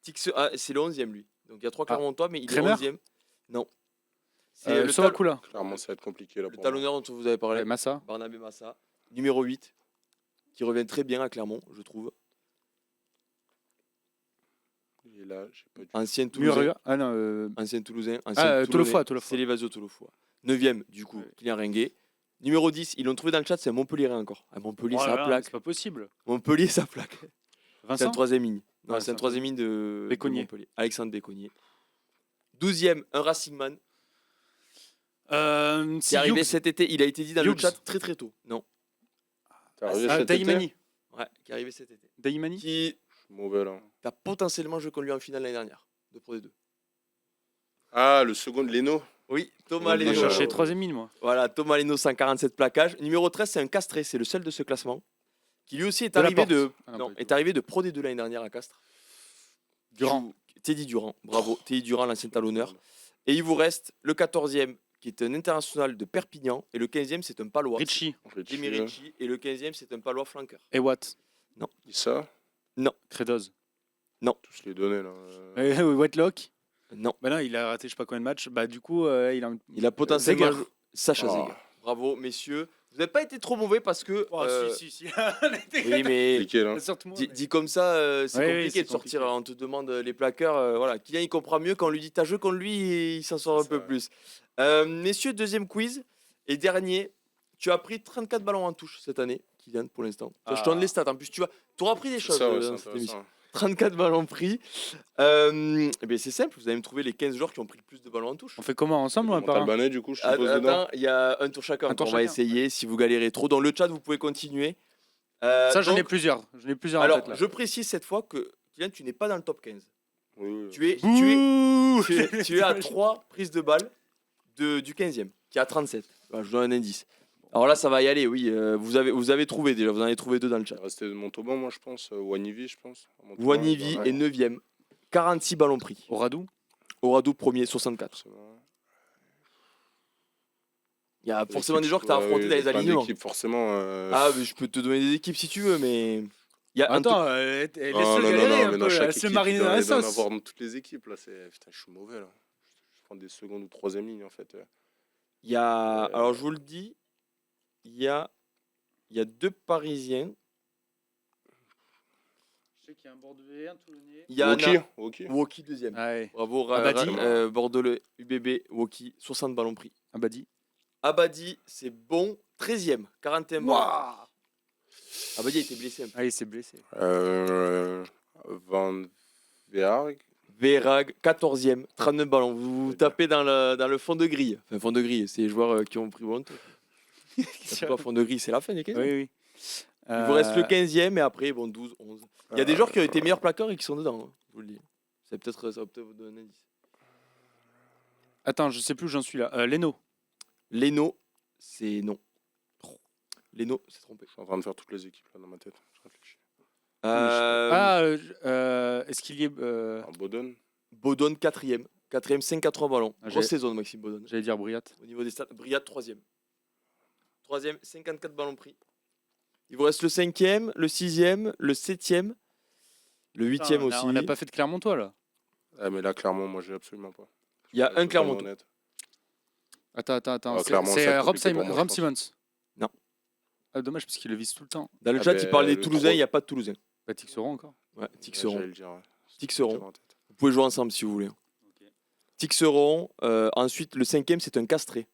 C'est le 11ème, lui. Donc il y a 3 Clermontois, mais il Kremer est 11ème. Non. C'est le Sorakula. Clairement, ça va être compliqué là. le talonneur dont vous avez parlé. Massa. Barnabé Massa. Numéro 8, qui revient très bien à Clermont, je trouve. Et là, j'ai pas du Ancien Toulousain. Muria. Ah non. Ancien Toulousain. Tolofoa. C'est l'Évasio Tolofoa. 9ème, du coup, Kylian Ringuet. Numéro 10, ils l'ont trouvé dans le chat, c'est un Montpellier encore. À Montpellier, Oh là ça là, plaque. C'est pas possible. Montpellier, ça plaque. C'est Vincent. un 3ème ligne. Non, Ouais, c'est un c'est 3ème ligne de Béconnier. Montpellier. Alexandre Béconnier. 12ème, un Racing Man. Qui est arrivé cet été. Il a été dit dans le Hughes. chat très très tôt. Non. T'es arrivé cet été Daimani. Ouais, qui est arrivé cet été. Daimani. Qui Je suis mauvais là. a potentiellement joué contre lui en finale l'année dernière de Pro D2. Ah, le second, Leno. Oui, Thomas Moi, Moi, Leno. je cherchais Ouais. 3ème ligne, moi. Voilà, Thomas Leno, 147 plaquages. Numéro 13, c'est un Castré, c'est le seul de ce classement. Qui lui aussi est De la arrivé Porte. de, Ah non, non, pas du est tout. arrivé de Pro D2 l'année dernière à Castres. Durand. Teddy Durand, bravo. Teddy Durand, l'ancien talonneur. Et il vous reste le 14e, qui est un international de Perpignan. Et le 15e, c'est un Palois. Richie. Jimmy Ricci. Et le 15e, c'est un Palois flanqueur. Et Watt. Issa. Credoz. Tous les données là. Wetlock. Non. Bah non, il a raté je sais pas combien de matchs. Bah du coup, il a. Il a potentiellement. Zegger. Sacha Oh. Zegger. Bravo, messieurs. Vous n'avez pas été trop mauvais parce que. Si. Oui, mais. Compliqué là. Surtout moi. Dit comme ça, c'est Oui, oui, compliqué c'est de sortir. compliqué. On te demande les plaqueurs. Voilà. Kylian, il comprend mieux quand on lui dit t'as joué contre lui et il s'en sort un C'est peu vrai. plus. Messieurs, deuxième quiz. Et dernier, tu as pris 34 ballons en touche cette année, Kylian, pour l'instant. Je te donne les stats. En plus, tu auras pris des C'est choses ça, ouais, dans c'est cette émission. intéressant. 34 ballons pris. Eh bien, c'est simple, vous allez me trouver les 15 joueurs qui ont pris le plus de ballons en touche. On fait comment ensemble ou un par un Montalbanais, du coup, je suppose dedans. Attends, il y a un tour chacun. Un tour On va chacun. essayer si vous galérez trop. Dans le chat, vous pouvez continuer. Ça, j'en ai donc, plusieurs. J'en ai plusieurs en Alors, tête là. je précise cette fois que Kylian, tu n'es pas dans le top 15. Oui, oui. Tu es, Bouh tu es à 3 prises de balles du 15e, qui a 37. Voilà, je vous donne un indice. Alors là, ça va y aller, oui. Vous avez trouvé déjà, vous en avez trouvé 2 dans le chat. Il restait de Montauban, moi, je pense. Wanivi, je pense. Montauban, Wanivi ouais. est 9e. 46 ballons pris. Oradou. Oradou, premier, 64. Forcément. Il y a forcément L'équipe, des joueurs que tu as ouais, affrontés dans les enfin, alignements. l'équipe, forcément. Ah, mais je peux te donner des équipes si tu veux, mais. Il y a un Attends, Oh, laisse-le non, non, galérer non, un mais dans peu. chaque Laisse-le équipe, mariner dans la il doit en sauce. avoir dans toutes les équipes. Là, putain, je suis mauvais, là. Je prends des secondes ou troisième lignes, en fait. Il y a, alors je vous le dis, il y a 2 Parisiens. Je sais qu'il y a un Bordelais, un Toulonnais. Il y a Woki. Woki deuxième. Ah ouais. Bravo, Abadi. Bordelais, UBB, Woki, 60 ballons pris. Abadi. Abadi, c'est bon, 13e, 41 ballons. Waouh. Abadi a été blessé un peu. Ah, il s'est blessé. Van Veerg. Verag, 14e, 39 ballons. Vous tapez dans le fond de grille. Enfin, fond de grille, c'est les joueurs qui ont pris volonté. C'est pas fond de grille, c'est la fin des 15. Oui, oui. Il vous reste le 15e et après, bon, 12, 11. Il y a des joueurs qui ont été meilleurs plaqueurs et qui sont dedans, hein, je vous le dis. Ça va peut-être vous donner un indice. Attends, je sais plus où j'en suis là. Leno. Leno, c'est non. Leno, c'est trompé. Je suis en train de faire toutes les équipes là dans ma tête. Je réfléchis. Est-ce qu'il y est. Bodon. Bodon, 4e. 4e, 5-4 ballons. Ah, Grosse j'ai- saison de Maxime Bodon. J'allais dire Briat. Au niveau des stats, Briat, 3e. 3e, 54 ballons pris. Il vous reste le 5e, le 6e, le 7e, le 8e aussi. On n'a pas fait de Clermontois là. Ah, mais là, clairement, moi, j'ai absolument pas. Il y a Je suis un Clermontois. totalement honnête. Attends. Ah, Clermont, C'est ça va être Rob compliqué pour moi, je Rom pense. Simmons. Non. Ah, dommage parce qu'il le vise tout le temps. Dans le Ah chat, ben, il parle des le Toulousains, trois. il n'y a pas de Toulousains. Bah, Tixeron encore. Ouais, Ouais, Tixeron. j'allais le dire, ouais. Tixeron. J'avais en tête. Vous pouvez jouer ensemble si vous voulez. Tixeron. Ensuite, le 5e, c'est un castré.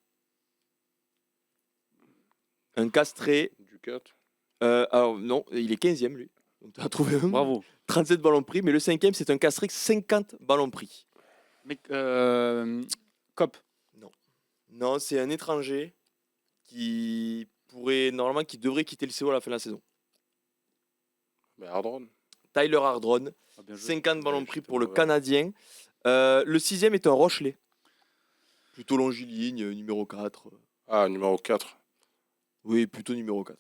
Un castré. Ducat. Alors, non, il est 15e, lui. Donc, tu as trouvé un. Bravo. 37 ballons pris. Mais le 5e, c'est un castré, 50 ballons pris. Mais Cop. Non, c'est un étranger qui qui devrait quitter le CO à la fin de la saison. Mais Hardron. Tyler Hardron, Ah, bien joué. 50 ballons Ouais, pris j'étais pour le pas- Canadien. Le 6e est un Rochelet. Plutôt longiligne, numéro 4. Ah, numéro 4. Oui, plutôt numéro 4.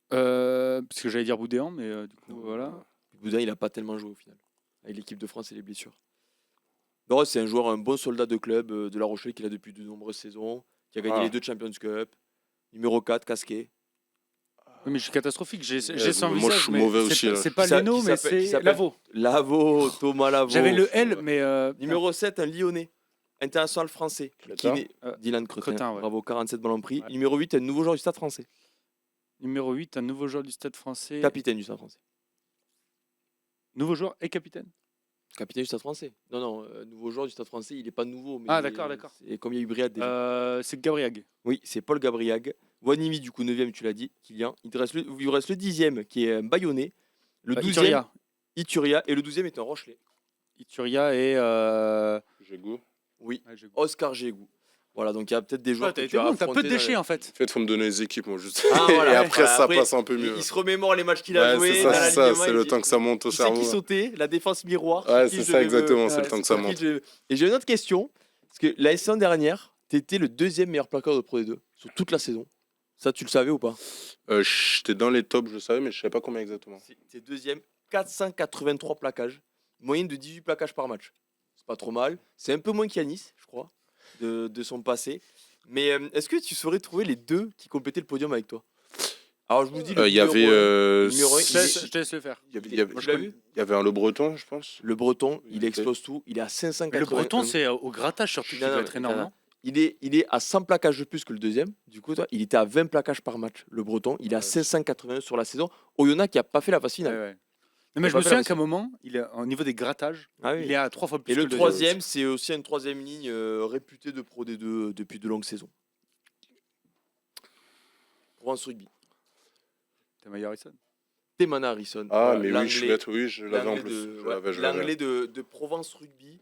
Parce que j'allais dire Boudéan, mais du coup, voilà. Boudin, il n'a pas tellement joué au final. Avec l'équipe de France et les blessures. Non, c'est un joueur, un bon soldat de club de La Rochelle qu'il a depuis de nombreuses saisons, qui a gagné Ah. les 2 Champions Cup. Numéro 4, casqué. Oui, mais je suis catastrophique. J'ai mais son moi, visage. je suis mais mauvais c'est aussi, pas- là. C'est pas Qui s'a- Leno, qui mais s'appelle- qui c'est s'appelle- Lavo. Lavo, Thomas Lavo. J'avais le L, mais. Numéro 7, un Lyonnais, international français. Cretin. Dylan Cretin. Cretin, ouais. Bravo, 47 ballons pris. Ouais. Numéro 8, un nouveau joueur du Stade français. Numéro 8, un nouveau joueur du Stade français. Capitaine du Stade français. Nouveau joueur et capitaine. Capitaine du Stade français. Non, nouveau joueur du Stade français, il n'est pas nouveau. Mais Ah, d'accord. Et comme il y a eu Briat déjà. C'est Gabriag. Oui, c'est Paul Gabriag. Wanimi, du coup, 9e, tu l'as dit, Kylian. Il vous reste le 10e, qui est un Bayonnais. Le 12e, Ituria. Ituria. Et le 12e est un Rochelet. Ituria et. J'ai goût. Oui, Ouais, j'ai- Oscar Gégou. Voilà, donc il y a peut-être des joueurs T'as que été tu as bon, t'as peu affrontés de déchets en fait. En fait, faut me donner les équipes, moi, juste. Ah, voilà. Et après, Voilà, ça après, passe un peu mieux. Il se remémore les matchs qu'il a Ouais, joués. c'est dans ça, la c'est ça. Ligue 1, C'est il le dit- temps que ça monte au Qui c'est qui cerveau. sautait La défense miroir. Ouais, sur qui c'est je ça, vais exactement, c'est le ouais, temps que ça sur qui monte. Et j'ai une autre question. Parce que la saison dernière, tu étais le 2e meilleur plaqueur de Pro D2 sur toute la saison. Ça, tu le savais ou pas? J'étais dans les tops, je savais, mais je savais pas combien exactement. T'es 2e, 483 plaquages. Moyenne de 18 plaquages par match. C'est pas trop mal. C'est un peu moins qu'Yanis, je crois, de son passé. Mais est-ce que tu saurais trouver les 2 qui complétaient le podium avec toi? Alors, je vous dis, le Il y avait. numéro un, Je te laisse le faire. il y avait, il y avait- tu l'as vu Il y avait un Le Breton, je pense. Le Breton, il Ok. explose tout. Il est à 580. Le Breton, c'est au grattage surtout qui Non, doit non, être énorme. non, non Il est à 100 plaquages de plus que le 2e. Du coup, toi, il était à 20 plaquages par match. Le Breton, il est à Ouais. 581 sur la saison. Oyonnax qui n'a pas fait la phase finale. Ouais, ouais. Non, mais je pas me fait souviens la qu'à un moment, il est, au niveau des grattages, Ah oui. il est à 3 fois plus Et que le deuxième. 3e, c'est aussi une 3e ligne réputée de Pro D2 depuis de longues saisons. Provence Rugby. Tamayo Harrison. Temana Harrison. Ah, Voilà, mais oui, l'anglais- je suis bête, oui, je l'avais en l'anglais plus. de- Je ouais, l'avais, je l'avais. L'anglais de Provence Rugby.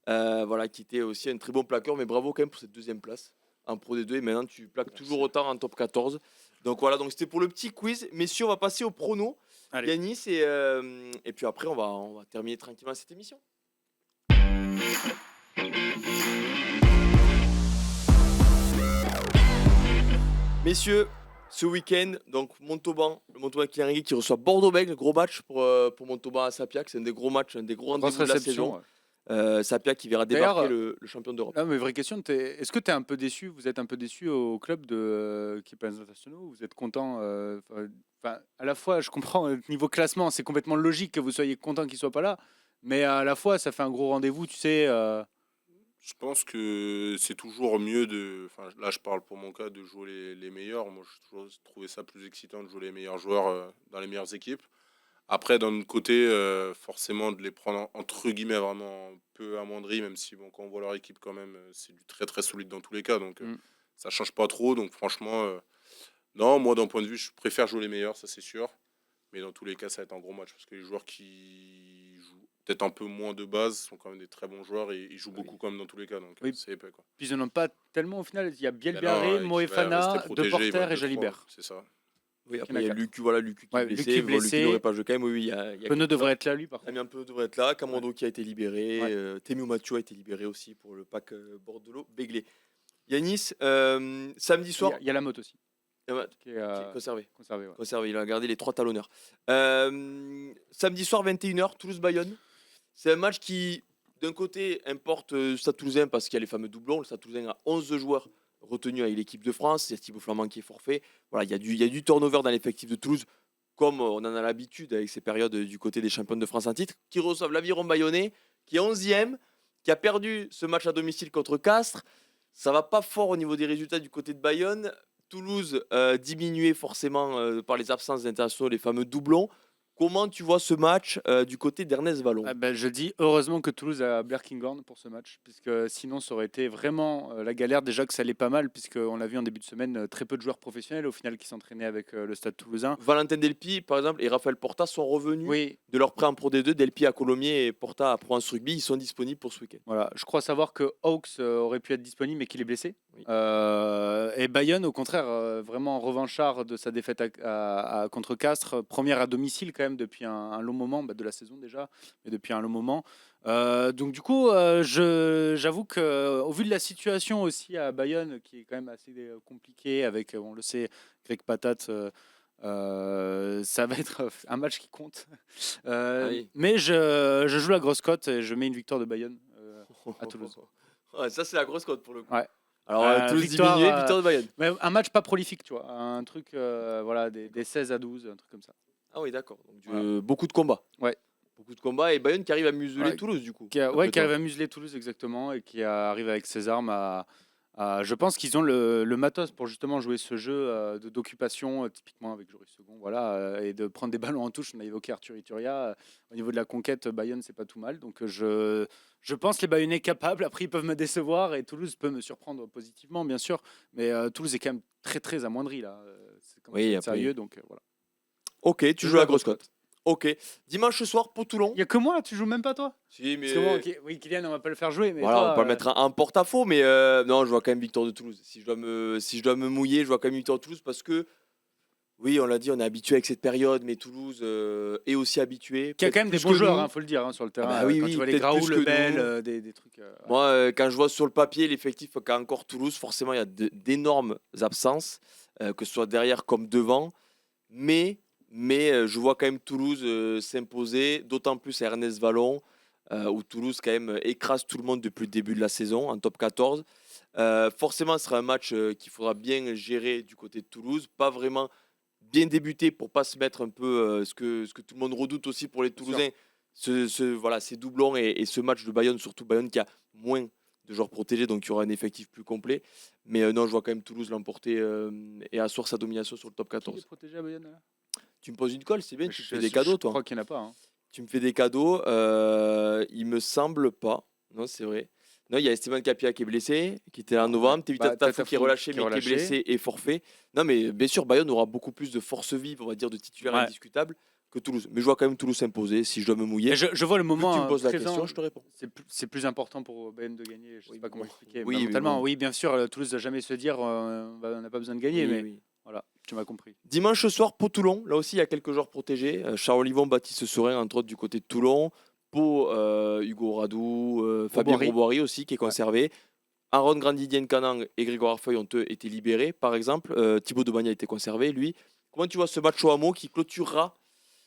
Voilà, qui était aussi un très bon plaqueur. Mais bravo quand même pour cette 2e place en Pro D2. Et maintenant, tu plaques toujours autant en top 14. Donc voilà, donc c'était pour le petit quiz. Messieurs, on va passer au prono. Allez. Yanis, et puis après, on va terminer tranquillement cette émission. Messieurs, ce week-end, donc Montauban, le Montauban qui reçoit Bordeaux-Bègles, gros match pour Montauban à Sapiac, c'est un des gros matchs, un des gros Grosse rendez-vous de la réception. saison. Sapiac qui verra D'ailleurs, débarquer le champion d'Europe. Non, mais vraie question, est-ce que tu es un peu déçu? Vous êtes un peu déçu au club de qui est pas international? Vous êtes content? À la fois, je comprends, niveau classement, c'est complètement logique que vous soyez content qu'il soit pas là, mais à la fois, ça fait un gros rendez-vous, tu sais. Je pense que c'est toujours mieux de. Enfin, là, je parle pour mon cas de jouer les meilleurs. Moi, j'ai toujours trouvé ça plus excitant de jouer les meilleurs joueurs dans les meilleures équipes. Après, d'un autre côté, forcément, de les prendre entre guillemets vraiment un peu amoindris, même si bon, quand on voit leur équipe, quand même, c'est du très très solide dans tous les cas. Donc, ça change pas trop. Donc, franchement, non, moi, d'un point de vue, je préfère jouer les meilleurs, ça c'est sûr. Mais dans tous les cas, ça va être un gros match parce que les joueurs qui jouent peut-être un peu moins de base sont quand même des très bons joueurs et ils jouent beaucoup quand même dans tous les cas. Donc, Oui. c'est épais, quoi. Puis ils n'en ont pas tellement au final. Il y a Ben non, Bielbiarré, qui va Moefana, rester protégé, ils vont Deporter être et deux, Jalibert. trois, c'est ça. Oui, après, Il y en a il y a quatre. Lucu, voilà, Lucu qui Ouais, est blessé. Lucu Bon, Lucu blessé. n'aurait pas joué quand même. Oui, il y a Penaud devrait être là, lui, par contre. Damien Penaud devrait être là. Camando qui a été libéré. Ouais. Thémio Mathieu a été libéré aussi pour le pack Bordelot-Béglé. Yanis, samedi soir, Il y a la moto aussi, qui est qui est conservé. conservé. Ouais. Conservé, il a gardé les 3 talonneurs. Samedi soir, 21h, Toulouse-Bayonne. C'est un match qui, d'un côté, importe le Stade Toulousain parce qu'il y a les fameux doublons. Le Stade Toulousain a 11 joueurs retenus avec l'équipe de France. Il y a Thibaut Flamand qui est forfait. Voilà, il y a du turnover dans l'effectif de Toulouse, comme on en a l'habitude avec ces périodes du côté des champions de France en titre, qui reçoivent l'Aviron Bayonnais, qui est 11e, qui a perdu ce match à domicile contre Castres. Ça va pas fort au niveau des résultats du côté de Bayonne. Toulouse diminué forcément par les absences d'internationaux, les fameux doublons. Comment tu vois ce match du côté d'Ernest Vallon? Ah ben, je dis heureusement que Toulouse a Berkinghorn pour ce match, puisque sinon ça aurait été vraiment la galère. Déjà que ça allait pas mal, puisqu'on l'a vu en début de semaine, très peu de joueurs professionnels au final qui s'entraînaient avec le Stade Toulousain. Valentin Delpy, par exemple, et Raphaël Porta sont revenus Oui, de leur prêt en Pro D2. Delpy à Colomiers et Porta à Provence Rugby. Ils sont disponibles pour ce week-end. voilà. Je crois savoir que Hawks aurait pu être disponible, mais qu'il est blessé. Oui. Et Bayonne, au contraire, vraiment revanchard de sa défaite contre Castres, première à domicile quand même depuis un long moment, de la saison déjà, mais depuis un long moment. Donc du coup, j'avoue que au vu de la situation aussi à Bayonne, qui est quand même assez compliquée avec, on le sait, Greg Patate, ça va être un match qui compte. Oui. Mais je joue la grosse cote et je mets une victoire de Bayonne à Toulouse. Ouais, ça, c'est la grosse cote pour le coup. Ouais. Alors, Toulouse Victoire, diminué, victoire de Bayonne. Mais un match pas prolifique, tu vois. Un truc, voilà, des 16 à 12, un truc comme ça. Ah oui, d'accord. Donc, Voilà. beaucoup de combats. Ouais. Beaucoup de combats et Bayonne qui arrive à museler Ouais. Toulouse, du coup. Qui Après toi. arrive à museler Toulouse, exactement, et qui arrive avec ses armes je pense qu'ils ont le matos pour justement jouer ce jeu d'occupation, typiquement avec Joris Second, voilà, et de prendre des ballons en touche. On a évoqué Arthur Ituria. Au niveau de la conquête, Bayonne, c'est pas tout mal. Donc je pense les Bayonnais capables. Après, ils peuvent me décevoir et Toulouse peut me surprendre positivement, bien sûr. Mais Toulouse est quand même très, très amoindri, là. C'est quand même Oui, très après. sérieux, donc voilà. Ok, tu joues la grosse cote. Ok. Dimanche soir, Pau-Toulon. Il y a que moi, tu joues même pas, toi? Si, mais. Parce que moi, oui, Kylian, on va pas le faire jouer. Mais Voilà, toi, on va pas le mettre en porte-à-faux, mais non, je vois quand même victoire de Toulouse. Si je dois me mouiller, je vois quand même victoire de Toulouse parce que, oui, on l'a dit, on est habitué avec cette période, mais Toulouse est aussi habitué. qui a peut-être quand même des plus bons que joueurs, nous. faut le dire, sur le terrain. bah oui, Quand oui, tu vois les peut-être Graoul, plus le que Bel, nous. des trucs. Moi, quand je vois sur le papier l'effectif qu'a encore Toulouse, forcément, il y a d'énormes absences, que ce soit derrière comme devant. Mais je vois quand même Toulouse s'imposer, d'autant plus à Ernest Vallon, où Toulouse quand même écrase tout le monde depuis le début de la saison, en top 14. Forcément, ce sera un match qu'il faudra bien gérer du côté de Toulouse, pas vraiment bien débuter pour pas se mettre un peu ce que tout le monde redoute aussi pour les Toulousains, voilà, ces doublons et ce match de Bayonne, surtout Bayonne qui a moins de joueurs protégés, donc il y aura un effectif plus complet. Mais non, je vois quand même Toulouse l'emporter et asseoir sa domination sur le top Qui est 14. protégé à Bayonne là Tu me poses une colle, c'est bien, tu me fais des Je cadeaux, toi. crois qu'il n'y en a pas. Hein. Tu me fais des cadeaux, il me semble pas. Non, c'est vrai. Non, il y a Esteban Capia qui est blessé, qui était là en novembre. T'as Tafou qui est relâché, mais qui est blessé et forfait. Non, mais bien sûr, Bayonne aura beaucoup plus de force vive, on va dire, de titulaires indiscutables que Toulouse. Mais je vois quand même Toulouse s'imposer si je dois me mouiller. Et je vois le Vu que moment. tu me poses la présent, question, je te réponds. c'est plus important pour Bayonne de gagner. Je sais pas comment expliquer. Oui, Mentalement, mais bon. oui, bien sûr, Toulouse ne va jamais se dire on n'a pas besoin de gagner, Oui, mais oui. voilà, tu m'as compris. Dimanche soir, Pau-Toulon. Là aussi, il y a quelques joueurs protégés. Charles Olivon, Baptiste Serin, entre autres, du côté de Toulon. Pau, Hugo Radou, Fabien Bourboiry aussi, qui est conservé. Aaron Grandidien Canang et Grégoire Arfeuille ont eux été libérés, par exemple. Thibaut Debagna a été conservé, lui. Comment tu vois ce match au hameau qui clôturera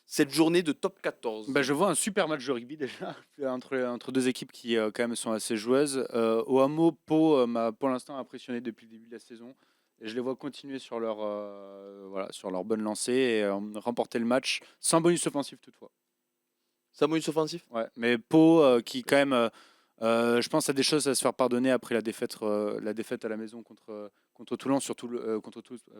cette journée de top 14? Je vois un super match de rugby déjà entre deux équipes qui quand même sont assez joueuses. Au hameau, Pau m'a pour l'instant impressionné depuis le début de la saison. Et je les vois continuer sur leur bonne lancée et remporter le match sans bonus offensif toutefois. Sans bonus offensif? Ouais, mais Pau qui quand même, je pense, a des choses à se faire pardonner après la défaite à la maison contre Toulon, surtout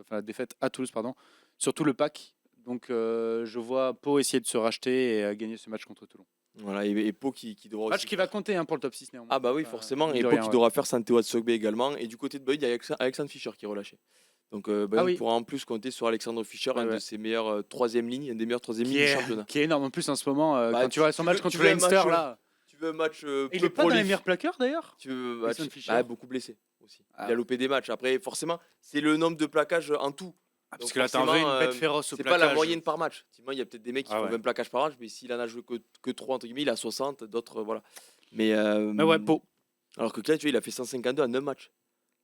la défaite à Toulouse, pardon, surtout le pack. Donc je vois Pau essayer de se racheter et gagner ce match contre Toulon. Voilà, et Pau qui devra Match aussi... qui va compter pour le top 6 néanmoins. Ah bah oui, forcément. mine Et de Pau rien, qui ouais. devra faire Santé Watsogbe également. Et du côté de Bayonne, il y a Alexandre Fischer qui est relâché. Donc Bayonne pourra en plus compter sur Alexandre Fischer, un de ses meilleurs troisième lignes, un des meilleurs troisième lignes du championnat. Qui est énorme en plus en ce moment. Quand tu vois son match contre veux un Leinster, match, là. Tu veux un match Il est pas dans les meilleurs plaqueurs d'ailleurs. Alexandre Fischer beaucoup blessé aussi. Il a loupé des matchs. Après, forcément, c'est le nombre de plaquages en tout. Parce que là, t'en veux une bête féroce au c'est plaquage. pas la moyenne par match. Il y a peut-être des mecs qui font 20 plaquages par match, mais s'il en a joué que 3, entre guillemets, il a 60, d'autres, voilà. Mais ouais, Pau. Alors que là, tu vois, il a fait 152 en 9 matchs.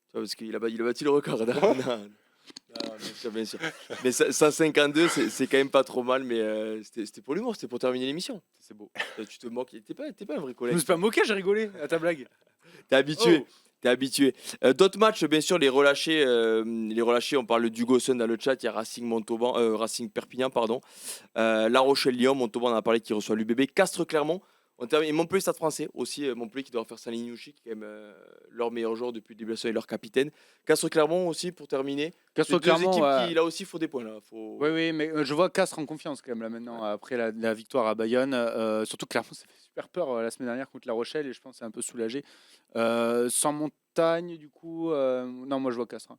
Tu vois, parce qu'il a battu le record. Non, bien sûr. Mais 152, c'est quand même pas trop mal, mais c'était pour l'humour, c'était pour terminer l'émission. C'est beau. Tu te moques, t'es pas un vrai collègue. Je me suis pas moqué, j'ai rigolé à ta blague. T'es habitué. Oh. T'es habitué. D'autres matchs, bien sûr, les relâchés, on parle du Gosson dans le chat, il y a Racing Perpignan, pardon. La Rochelle-Lyon, Montauban, on en a parlé, qui reçoit l'UBB. Castres-Clermont, On termine. Et Montpellier, Stade Français aussi. Montpellier qui doit faire Salignucci, qui est quand même leur meilleur joueur depuis le début de la saison et leur capitaine. Castres-Clermont aussi pour terminer. Castres C'est deux équipes Clermont, qui, là aussi, il faut des points. Là. Faut... oui, mais je vois Castres en confiance quand même là maintenant, après la victoire à Bayonne. Surtout que Clermont, ça fait super peur la semaine dernière contre La Rochelle et je pense que c'est un peu soulagé. Sans Montagne, du coup, non, moi je vois Castres. Hein.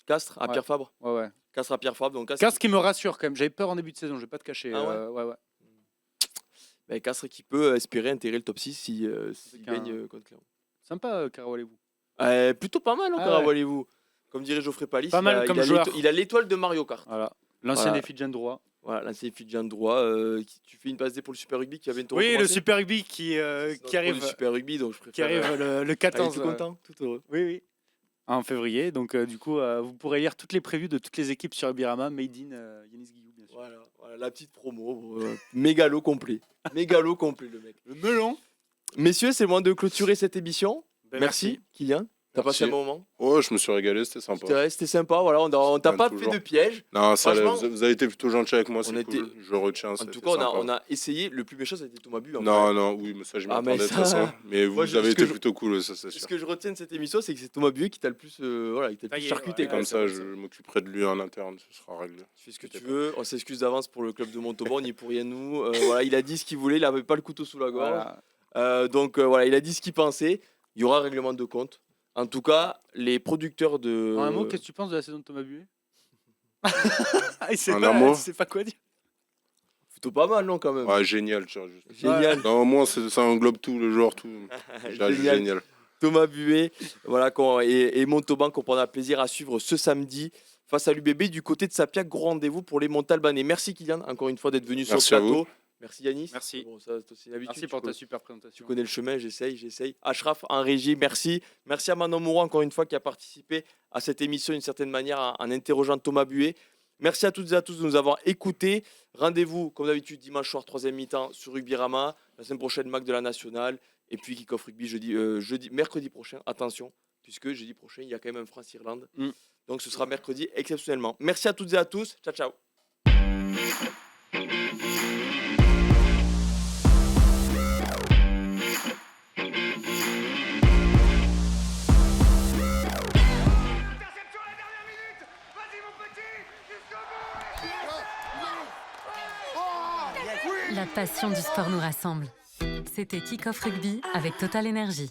Castres à Ouais. Pierre Fabre. Ouais. Castres à Pierre Fabre. Donc Castres qui me rassure quand même. J'avais peur en début de saison, je vais pas te cacher. Ah ouais. Ben, Castres qui peut espérer intégrer le top 6 s'il Avec un- gagne contre Clermont. Sympa, Carawalez-vous. Plutôt pas mal, Ah Carawalez-vous. Comme dirait Geoffrey Palis, Pas mal comme joueur. il a l'étoile de Mario Kart. Voilà. L'ancien Voilà. Effigian droit. Voilà, l'ancien Fidjian droit. Tu fais une passe D pour le Super Rugby qui va bientôt Oui, le recommencer. Super Rugby qui C'est notre arrive, pro du Super Rugby, donc je préfère. qui arrive le 14. tout content, tout heureux. Oui. En février. Donc, du coup, vous pourrez lire toutes les previews de toutes les équipes sur Rugby-Rama, made in Yanis Guillou, bien sûr. Voilà, la petite promo. Mégalo complet. Mégalo complet, le mec. Le melon. Messieurs, c'est le moment de clôturer cette émission. Ben, merci, Kylian. T'as passé un Merci. bon moment. Oh, je me suis régalé, c'était sympa. C'était sympa, voilà. On t'a Comme pas toujours. fait de piège. Non, ça, Franchement, vous avez été plutôt gentil avec moi, c'est on cool. était- Je retiens. En tout cas, on a essayé. Le plus méchant, c'était Thomas Bu. Non, oui, mais ça, je m'y Ah, mais attendais de toute ça- façon. Mais vous Moi, avez ce été que je- plutôt cool, ça, c'est Ce sûr. que je retiens de cette émission, c'est que c'est Thomas Buet qui t'a le plus, charcuté. ouais, quand Comme même. ça, je m'occuperai de lui en interne, ce sera réglé. Tu fais ce que tu veux. On s'excuse d'avance pour le club de Montauban. On n'y est pour rien, nous. Voilà, il a dit ce qu'il voulait. Il n'avait pas le couteau sous la gorge. Voilà. Donc, voilà, il a dit ce qu'il pensait. Il y aura un règlement de compte. En tout cas, les producteurs de. En un mot, qu'est-ce que tu penses de la saison de Thomas Buet Il sait En pas, un mot il sait pas quoi dire. Plutôt pas mal, non, quand même. Ouais, génial, tu vois, juste. Génial. Non, au moins, ça englobe tout, le joueur, tout. Génial. Génial. Thomas Buet voilà, et Montauban qu'on prendra plaisir à suivre ce samedi face à l'UBB du côté de Sapiac. Gros rendez-vous pour les Montalbanais. Merci Kylian, encore une fois d'être venu sur Merci le à vous. plateau. Merci Yanis. Merci. Bon, ça, c'est aussi une habitude. Merci pour Tu ta peux- super Tu présentation. connais le chemin, j'essaye. Ashraf en régie, merci. Merci à Manon Moreau, encore une fois, qui a participé à cette émission d'une certaine manière en interrogeant Thomas Buet. Merci à toutes et à tous de nous avoir écoutés. Rendez-vous, comme d'habitude, dimanche soir, 3e mi-temps sur Rugby-Rama. La semaine prochaine, Mac de la Nationale. Et puis Kick-Off Rugby mercredi prochain. Attention, puisque jeudi prochain, il y a quand même un France-Irlande. Mm. Donc ce sera mercredi exceptionnellement. Merci à toutes et à tous. Ciao, ciao. Interception à la dernière minute. Vas-y, mon petit. Jusqu'au bout. La passion du sport nous rassemble. C'était Kick-Off Rugby avec Total Énergie.